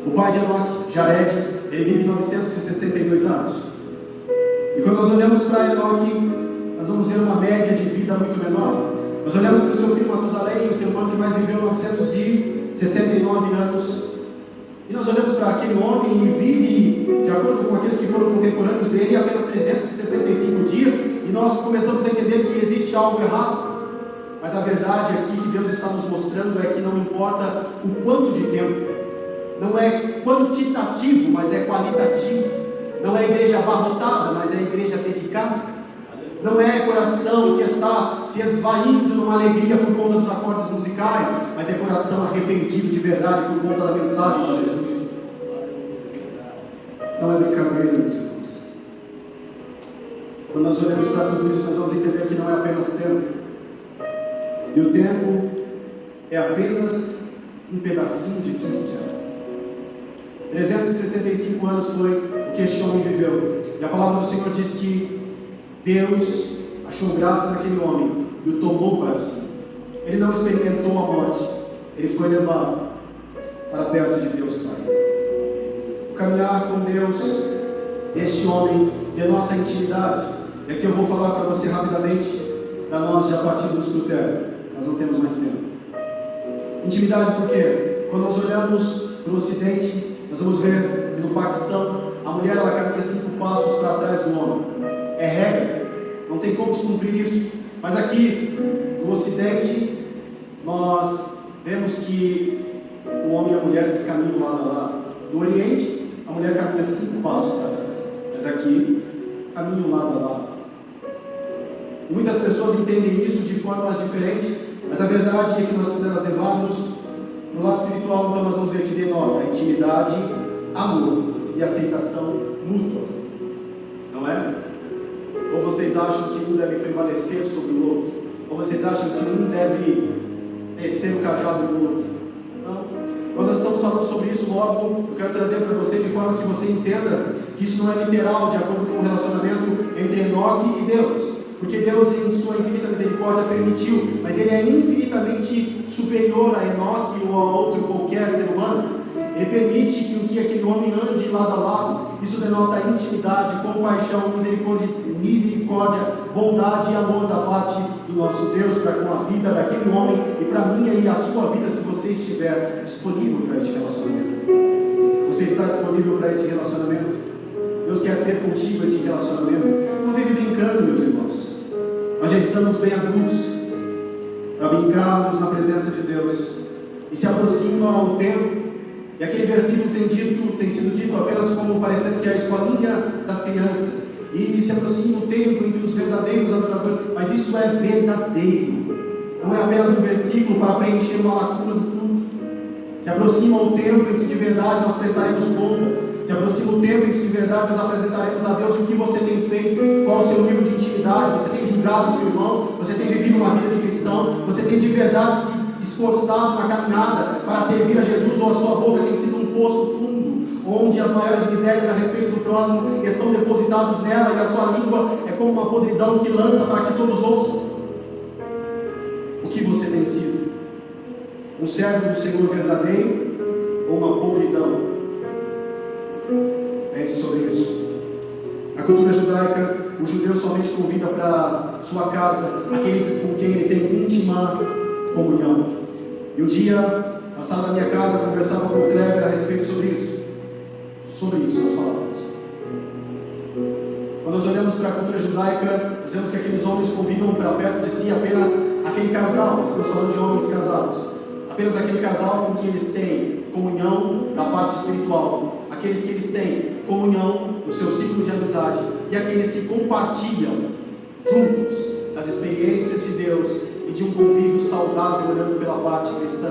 [SPEAKER 1] O pai de Enoque, Jared, ele vive 962 anos. E quando nós olhamos para Enoque, nós vamos ver uma média de vida muito menor. Nós olhamos para o seu filho Matusalém, o ser humano que mais viveu 969 anos. E nós olhamos para aquele homem e vive, de acordo com aqueles que foram contemporâneos dele, apenas 365 dias, e nós começamos a entender que existe algo errado. Mas a verdade aqui que Deus está nos mostrando é que não importa o quanto de tempo, não é quantitativo, mas é qualitativo. Não é igreja abarrotada, mas é igreja dedicada. Não é coração que está se esvaindo numa alegria por conta dos acordes musicais, mas é coração arrependido de verdade por conta da mensagem de Jesus. Não é brincadeira, meus irmãos. Quando nós olhamos para tudo isso, nós vamos entender que não é apenas tempo. E o tempo é apenas um pedacinho de tudo que é. 365 anos foi o que este homem viveu. E a palavra do Senhor diz que Deus achou graça naquele homem e o tomou para si. Ele não experimentou a morte, ele foi levado para perto de Deus Pai. O caminhar com Deus deste homem denota intimidade. E aqui eu vou falar para você rapidamente, para nós já partirmos para o término. Nós não temos mais tempo. Intimidade por quê? Quando nós olhamos para o Ocidente, nós vamos ver que no Paquistão a mulher ela caminha 5 passos para trás do homem. é regra, não tem como descumprir isso. Mas aqui no Ocidente nós vemos que o homem e a mulher eles caminham lado a lado. No Oriente a mulher caminha 5 passos para trás, mas aqui caminham lado a lado. E muitas pessoas entendem isso de formas diferentes, mas a verdade é que nós levamos no lado espiritual. Então nós vamos ver que denota intimidade, amor e aceitação mútua, não é? Ou vocês acham que um deve prevalecer sobre o outro? Ou vocês acham que um deve descer o cajado do outro? Não. Quando nós estamos falando sobre isso, logo eu quero trazer para você de forma que você entenda que isso não é literal, de acordo com o relacionamento entre Enoque e Deus. Porque Deus, em sua infinita misericórdia, permitiu, mas Ele é infinitamente superior a Enoque ou a outro qualquer ser humano. Ele permite que aquele homem ande lado a lado. Isso denota intimidade, compaixão, misericórdia, bondade e amor da parte do nosso Deus para com a vida daquele homem e para a minha e a sua vida, se você estiver disponível para esse relacionamento. Você está disponível para esse relacionamento? Deus quer ter contigo esse relacionamento. Não vive brincando, meus irmãos. Nós já estamos bem adultos para brincarmos na presença de Deus. E se aproxima o tempo. E aquele versículo tem sido dito apenas como parecendo que é a escolinha das crianças. E se aproxima o tempo entre os verdadeiros adoradores. Mas isso é verdadeiro. Não é apenas um versículo para preencher uma lacuna do culto. Se aproxima o tempo em que de verdade nós prestaremos conta. Se aproxima o tempo em que de verdade nós apresentaremos a Deus o que você tem feito, qual o seu nível de intimidade, você tem julgado o seu irmão, você tem vivido uma vida de cristão, você tem de verdade se esforçado na caminhada para servir a Jesus, ou a sua boca tem sido um poço fundo, onde as maiores misérias a respeito do próximo estão depositados nela, e a sua língua é como uma podridão que lança para que todos ouçam. O que você tem sido? Um servo do Senhor verdadeiro ou uma podridão? Pense sobre isso. Na cultura judaica, o judeu somente convida para sua casa aqueles com quem ele tem íntima comunhão. E um dia, na sala da minha casa, eu conversava com o Kleber a respeito sobre isso. Sobre isso nós falamos. Quando nós olhamos para a cultura judaica, nós vemos que aqueles homens convidam para perto de si apenas aquele casal. Estamos falando de homens casados. Apenas aquele casal com quem eles têm comunhão da parte espiritual. Aqueles que eles têm comunhão no seu ciclo de amizade. E aqueles que compartilham juntos as experiências de Deus e de um convívio saudável olhando pela parte cristã.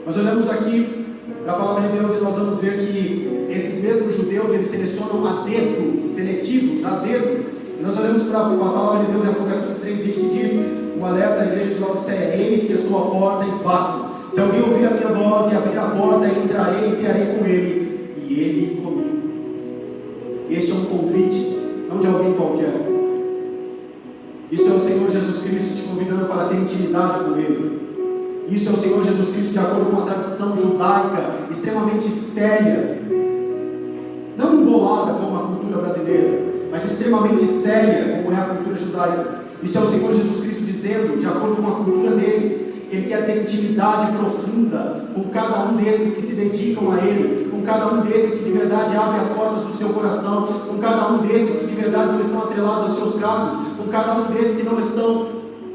[SPEAKER 1] Nós olhamos aqui para a palavra de Deus e nós vamos ver que esses mesmos judeus, eles selecionam a dedo, seletivos, a dedo. E nós olhamos para a palavra de Deus em Apocalipse 3:20 que diz, um alerta à igreja de Laodiceia: eis que estou à porta e bato. Se alguém ouvir a minha voz e abrir a porta, entrarei e cearei com ele, e ele comigo. Este é um convite, não de alguém qualquer. Isso é o Senhor Jesus Cristo te convidando para ter intimidade com Ele. Isso é o Senhor Jesus Cristo, de acordo com a tradição judaica, extremamente séria, não embolada como a cultura brasileira, mas extremamente séria como é a cultura judaica. Isso é o Senhor Jesus Cristo dizendo, de acordo com a cultura deles, Ele quer ter intimidade profunda com cada um desses que se dedicam a Ele, com cada um desses que de verdade abrem as portas do seu coração, com cada um desses que de verdade não estão atrelados aos seus cargos, com cada um desses que não estão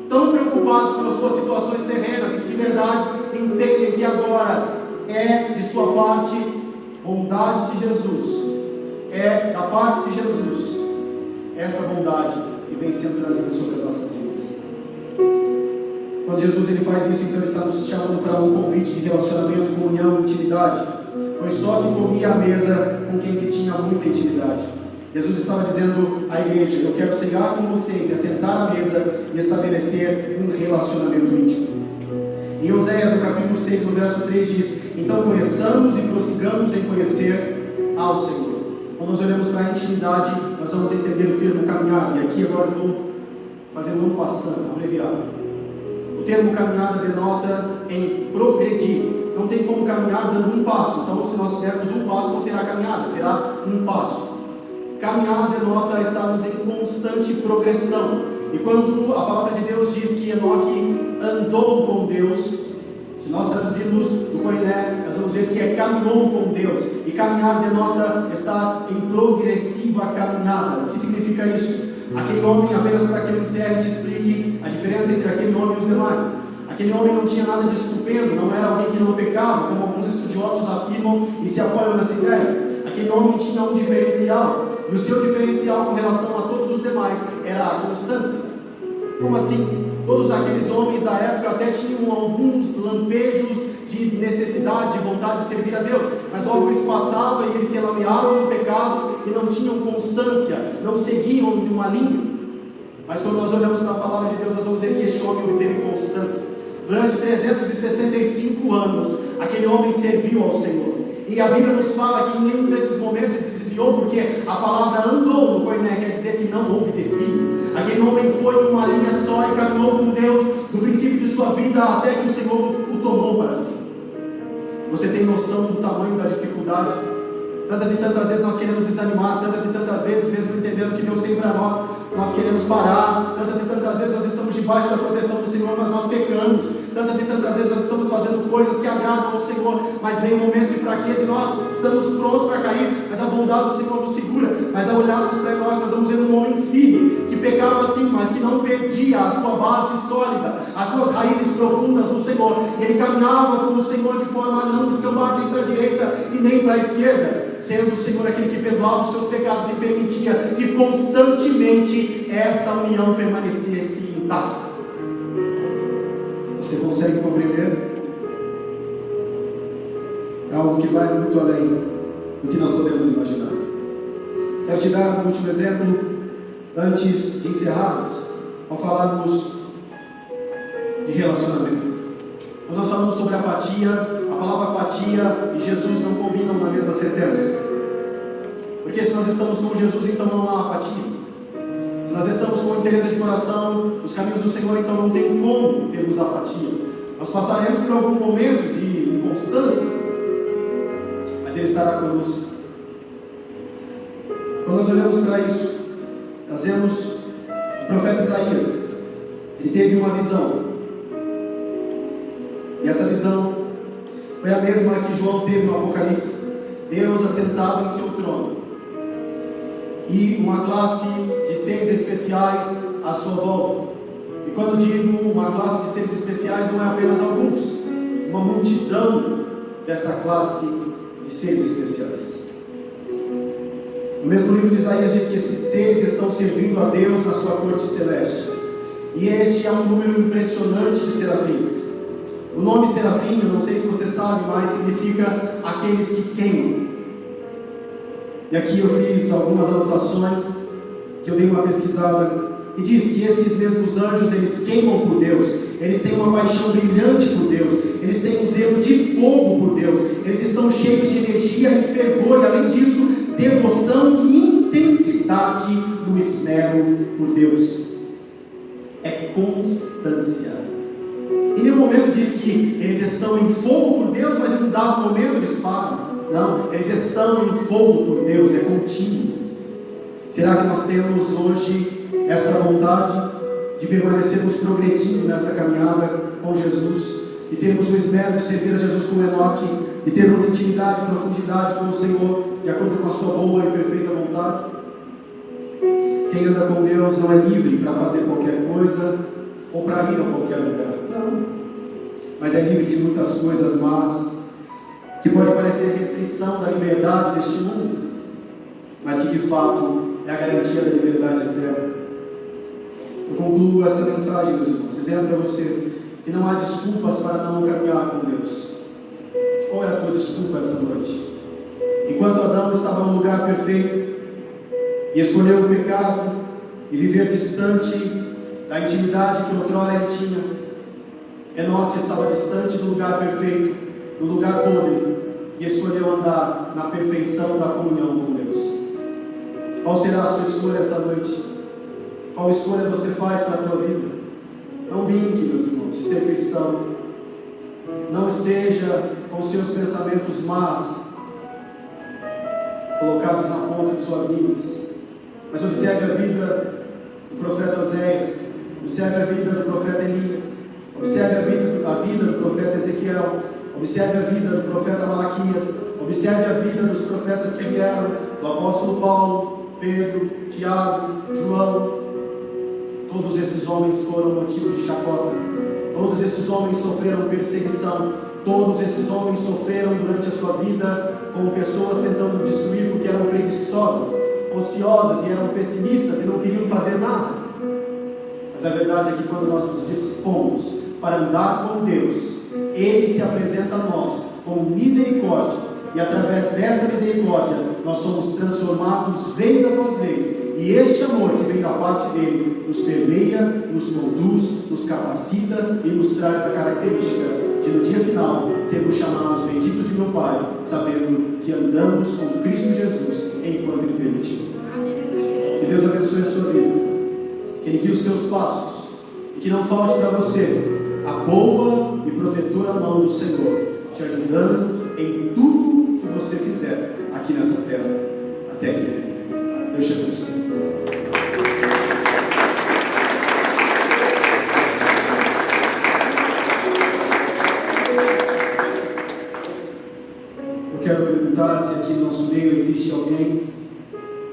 [SPEAKER 1] tão preocupados com as suas situações terrenas, e que de verdade entendem que agora é de sua parte bondade de Jesus, é da parte de Jesus essa bondade que vem sendo trazida sobre as nossas vidas. Quando Jesus ele faz isso, então ele está nos chamando para um convite de relacionamento, comunhão, intimidade, pois só se comia à mesa com quem se tinha muita intimidade. Jesus estava dizendo à igreja: eu quero chegar com vocês, me assentar à mesa e estabelecer um relacionamento íntimo. Em Oséias, no capítulo 6, no verso 3 diz: então conheçamos e prossigamos em conhecer ao Senhor. Quando nós olhamos para a intimidade, nós vamos entender o termo caminhar, e aqui agora eu vou fazer um passando, abreviado. O termo caminhada denota em progredir. Não tem como caminhar dando um passo. Então, se nós fizermos um passo, não será caminhada, será um passo. Caminhar denota estarmos em constante progressão. E quando a palavra de Deus diz que Enoque andou com Deus, se nós traduzimos do Koiné, nós vamos ver que caminhou com Deus. E caminhar denota estar em progressiva caminhada. O que significa isso? Aquele homem, apenas para que eu encerre e te explique a diferença entre aquele homem e os demais. Aquele homem não tinha nada de estupendo, não era alguém que não pecava, como alguns estudiosos afirmam e se apoiam nessa ideia. Aquele homem tinha um diferencial, e o seu diferencial com relação a todos os demais era a constância. Como assim? Todos aqueles homens da época até tinham alguns lampejos de necessidade, de vontade de servir a Deus, mas logo isso passava e eles se lameavam no pecado e não tinham constância, não seguiam uma linha. Mas quando nós olhamos para a palavra de Deus, nós vamos ver que este homem obteve constância. Durante 365 anos, aquele homem serviu ao Senhor. E a Bíblia nos fala que em nenhum desses momentos ele se desviou, porque a palavra andou no Koiné, quer dizer que não houve desvio. Aquele homem foi numa linha só e caminhou com Deus do princípio de sua vida até que o Senhor o tomou para si. Você tem noção do tamanho da dificuldade? Tantas e tantas vezes nós queremos desanimar, tantas e tantas vezes, mesmo entendendo o que Deus tem para nós queremos parar, tantas e tantas vezes nós estamos debaixo da proteção do Senhor, mas nós pecamos, tantas e tantas vezes nós estamos fazendo coisas que agradam ao Senhor, mas vem um momento de fraqueza e nós estamos prontos para cair, mas a bondade do Senhor nos segura. Mas ao olharmos para nós vamos ver um homem firme, que pecava sim, mas que não perdia a sua base sólida, as suas raízes profundas no Senhor. Ele caminhava com o Senhor de forma a não descambar nem para a direita e nem para a esquerda, sendo o Senhor aquele que perdoava os seus pecados e permitia que constantemente esta união permanecesse intacta. Você consegue compreender? É algo que vai muito além do que nós podemos imaginar. Quero te dar um último exemplo antes de encerrarmos, ao falarmos de relacionamento. Quando nós falamos sobre apatia, a palavra apatia e Jesus não combinam na mesma sentença. Porque se nós estamos com Jesus, então não há apatia. Se nós estamos com interesse de coração, os caminhos do Senhor, então não tem como termos apatia. Nós passaremos por algum momento de inconstância, mas Ele estará conosco. Quando nós olhamos para isso, nós vemos o profeta Isaías. Ele teve uma visão, e essa visão foi a mesma que João teve no Apocalipse: Deus assentado em seu trono e uma classe de seres especiais à sua volta. E quando digo uma classe de seres especiais, não é apenas alguns, uma multidão dessa classe de seres especiais. No mesmo livro de Isaías diz que esses seres estão servindo a Deus na sua corte celeste, e este é um número impressionante de serafins. O nome serafim, eu não sei se você sabe, mas significa aqueles que queimam. E aqui eu fiz algumas anotações, que eu dei uma pesquisada, e diz que esses mesmos anjos, eles queimam por Deus, eles têm uma paixão brilhante por Deus, eles têm um zelo de fogo por Deus, eles estão cheios de energia e fervor, e além disso, devoção e intensidade no esmero por Deus. É constância. Em nenhum momento diz que eles estão em fogo por Deus, mas em um dado momento eles param. Não, eles estão em fogo por Deus, é contínuo. Será que nós temos hoje essa vontade de permanecermos progredindo nessa caminhada com Jesus, e termos o esmero de servir a Jesus como Enoque, e termos intimidade e profundidade com o Senhor, de acordo com a sua boa e perfeita vontade? Quem anda com Deus não é livre para fazer qualquer coisa ou para ir a qualquer lugar, não, mas é livre de muitas coisas más, que pode parecer restrição da liberdade deste mundo, mas que de fato é a garantia da liberdade eterna. Eu concluo essa mensagem, meus irmãos, dizendo para você que não há desculpas para não caminhar com Deus. Qual é a tua desculpa essa noite? Enquanto Adão estava no lugar perfeito e escolheu o pecado e viver distante da intimidade que outrora ele tinha, Enoque estava distante do lugar perfeito, no lugar podre, e escolheu andar na perfeição da comunhão com Deus. Qual será a sua escolha essa noite? Qual escolha você faz para a tua vida? Não brinque, meus irmãos, de ser cristão. Não esteja com seus pensamentos más colocados na ponta de suas línguas, mas observe a vida do profeta Oséias, observe a vida do profeta Elias, Observe a vida do profeta Ezequiel. Observe a vida do profeta Malaquias. Observe a vida dos profetas que vieram, do apóstolo Paulo, Pedro, Tiago, João. Todos esses homens foram motivo de chacota. Todos esses homens sofreram perseguição. Todos esses homens sofreram durante a sua vida com pessoas tentando destruir porque eram preguiçosas, ociosas e eram pessimistas e não queriam fazer nada. Mas a verdade é que quando nós nos dispomos para andar com Deus, Ele se apresenta a nós com misericórdia, e através dessa misericórdia nós somos transformados vez após vez, e este amor que vem da parte dele nos permeia, nos conduz, nos capacita e nos traz a característica de no dia final sermos chamados benditos de meu Pai, sabendo que andamos com Cristo Jesus enquanto Ele permitiu. Que Deus abençoe a sua vida, que Ele guie os teus passos, e que não falte para você a boa e protetora mão do Senhor, te ajudando em tudo que você fizer aqui nessa terra, até que Ele venha. Deus te abençoe. Eu quero perguntar se aqui no nosso meio existe alguém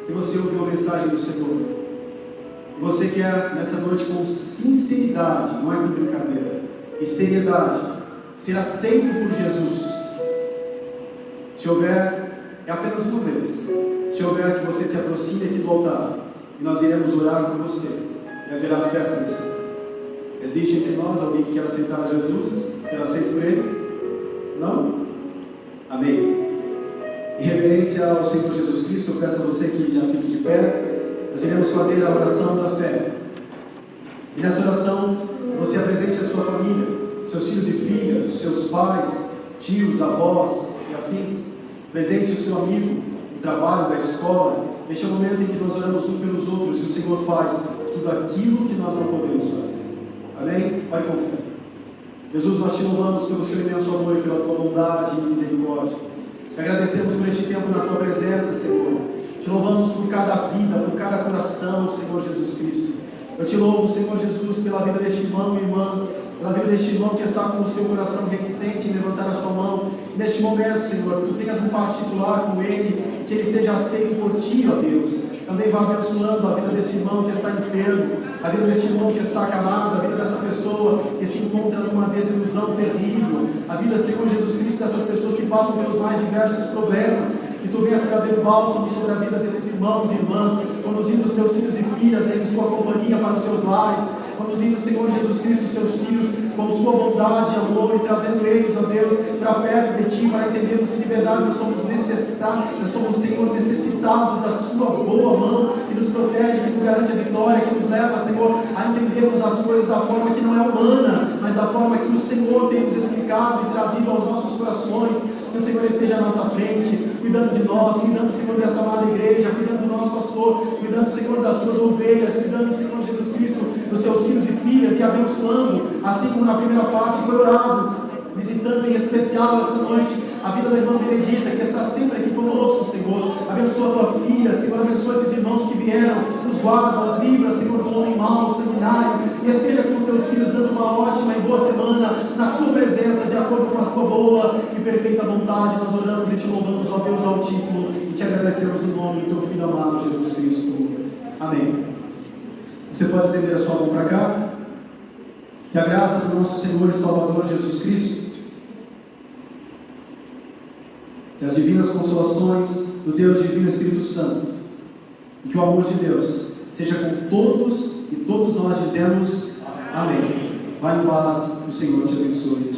[SPEAKER 1] que você ouviu a mensagem do Senhor. Você quer nessa noite com sinceridade, não é com brincadeira, e seriedade, ser aceito por Jesus. Se houver, é apenas uma vez. Se houver, que você se aproxime aqui do altar e nós iremos orar por você e haverá festa no céu. Existe entre nós alguém que quer aceitar a Jesus, ser aceito por Ele? Não? Amém. Em reverência ao Senhor Jesus Cristo, eu peço a você que já fique de pé. Nós iremos fazer a oração da fé. E nessa oração, você apresente a sua família, seus filhos e filhas, os seus pais, tios, avós e afins. Presente o seu amigo, no trabalho, na escola. Este é o momento em que nós oramos uns pelos outros e o Senhor faz tudo aquilo que nós não podemos fazer. Amém? Pai, com fé. Jesus, nós te louvamos pelo seu imenso amor e pela tua bondade e misericórdia. Te agradecemos por este tempo na tua presença, Senhor. Te louvamos por cada vida, por cada coração, Senhor Jesus Cristo. Eu te louvo, Senhor Jesus, pela vida deste irmão e irmã, pela vida deste irmão que está com o seu coração reticente em levantar a sua mão. Neste momento, Senhor, que tu tenhas um particular com ele, que ele seja aceito por ti, ó Deus. Também vá abençoando a vida desse irmão que está enfermo, a vida deste irmão que está acamado, a vida dessa pessoa que se encontra numa desilusão terrível, a vida, Senhor Jesus Cristo, dessas pessoas que passam pelos mais diversos problemas. Que tu venhas trazer bálsamo sobre a vida desses irmãos e irmãs, conduzindo os teus filhos e filhas em sua companhia para os seus lares, conduzindo, Senhor Jesus Cristo, os seus filhos com sua bondade e amor, e trazendo eles, ó Deus, para perto de ti, para entendermos que de verdade nós somos necessários, nós somos, Senhor, necessitados da sua boa mão, que nos protege, que nos garante a vitória, que nos leva, Senhor, a entendermos as coisas da forma que não é humana, mas da forma que o Senhor tem nos explicado e trazido aos nossos corações. Que o Senhor esteja à nossa frente, cuidando de nós, cuidando, Senhor, dessa amada igreja, cuidando do nosso pastor, cuidando, Senhor, das suas ovelhas, cuidando, Senhor Jesus Cristo, dos seus filhos e filhas, e abençoando, assim como na primeira parte foi orado, visitando em especial essa noite a vida da irmã Benedita, que está sempre aqui conosco, Senhor. Abençoa a tua filha, Senhor, abençoa esses irmãos que vieram, os guarda, os livra, Senhor, do homem mau, sanguinário, e esteja com os teus filhos dando uma ótima e boa semana na tua presença, de acordo com a tua boa e perfeita vontade. Nós oramos e te louvamos, ó Deus Altíssimo, e te agradecemos no nome do teu Filho amado, Jesus Cristo. Amém. Você pode estender a sua mão para cá. Que a graça do nosso Senhor e Salvador Jesus Cristo, que as divinas consolações do Deus Divino Espírito Santo, e que o amor de Deus seja com todos, e todos nós dizemos amém. Vá em paz, o Senhor te abençoe.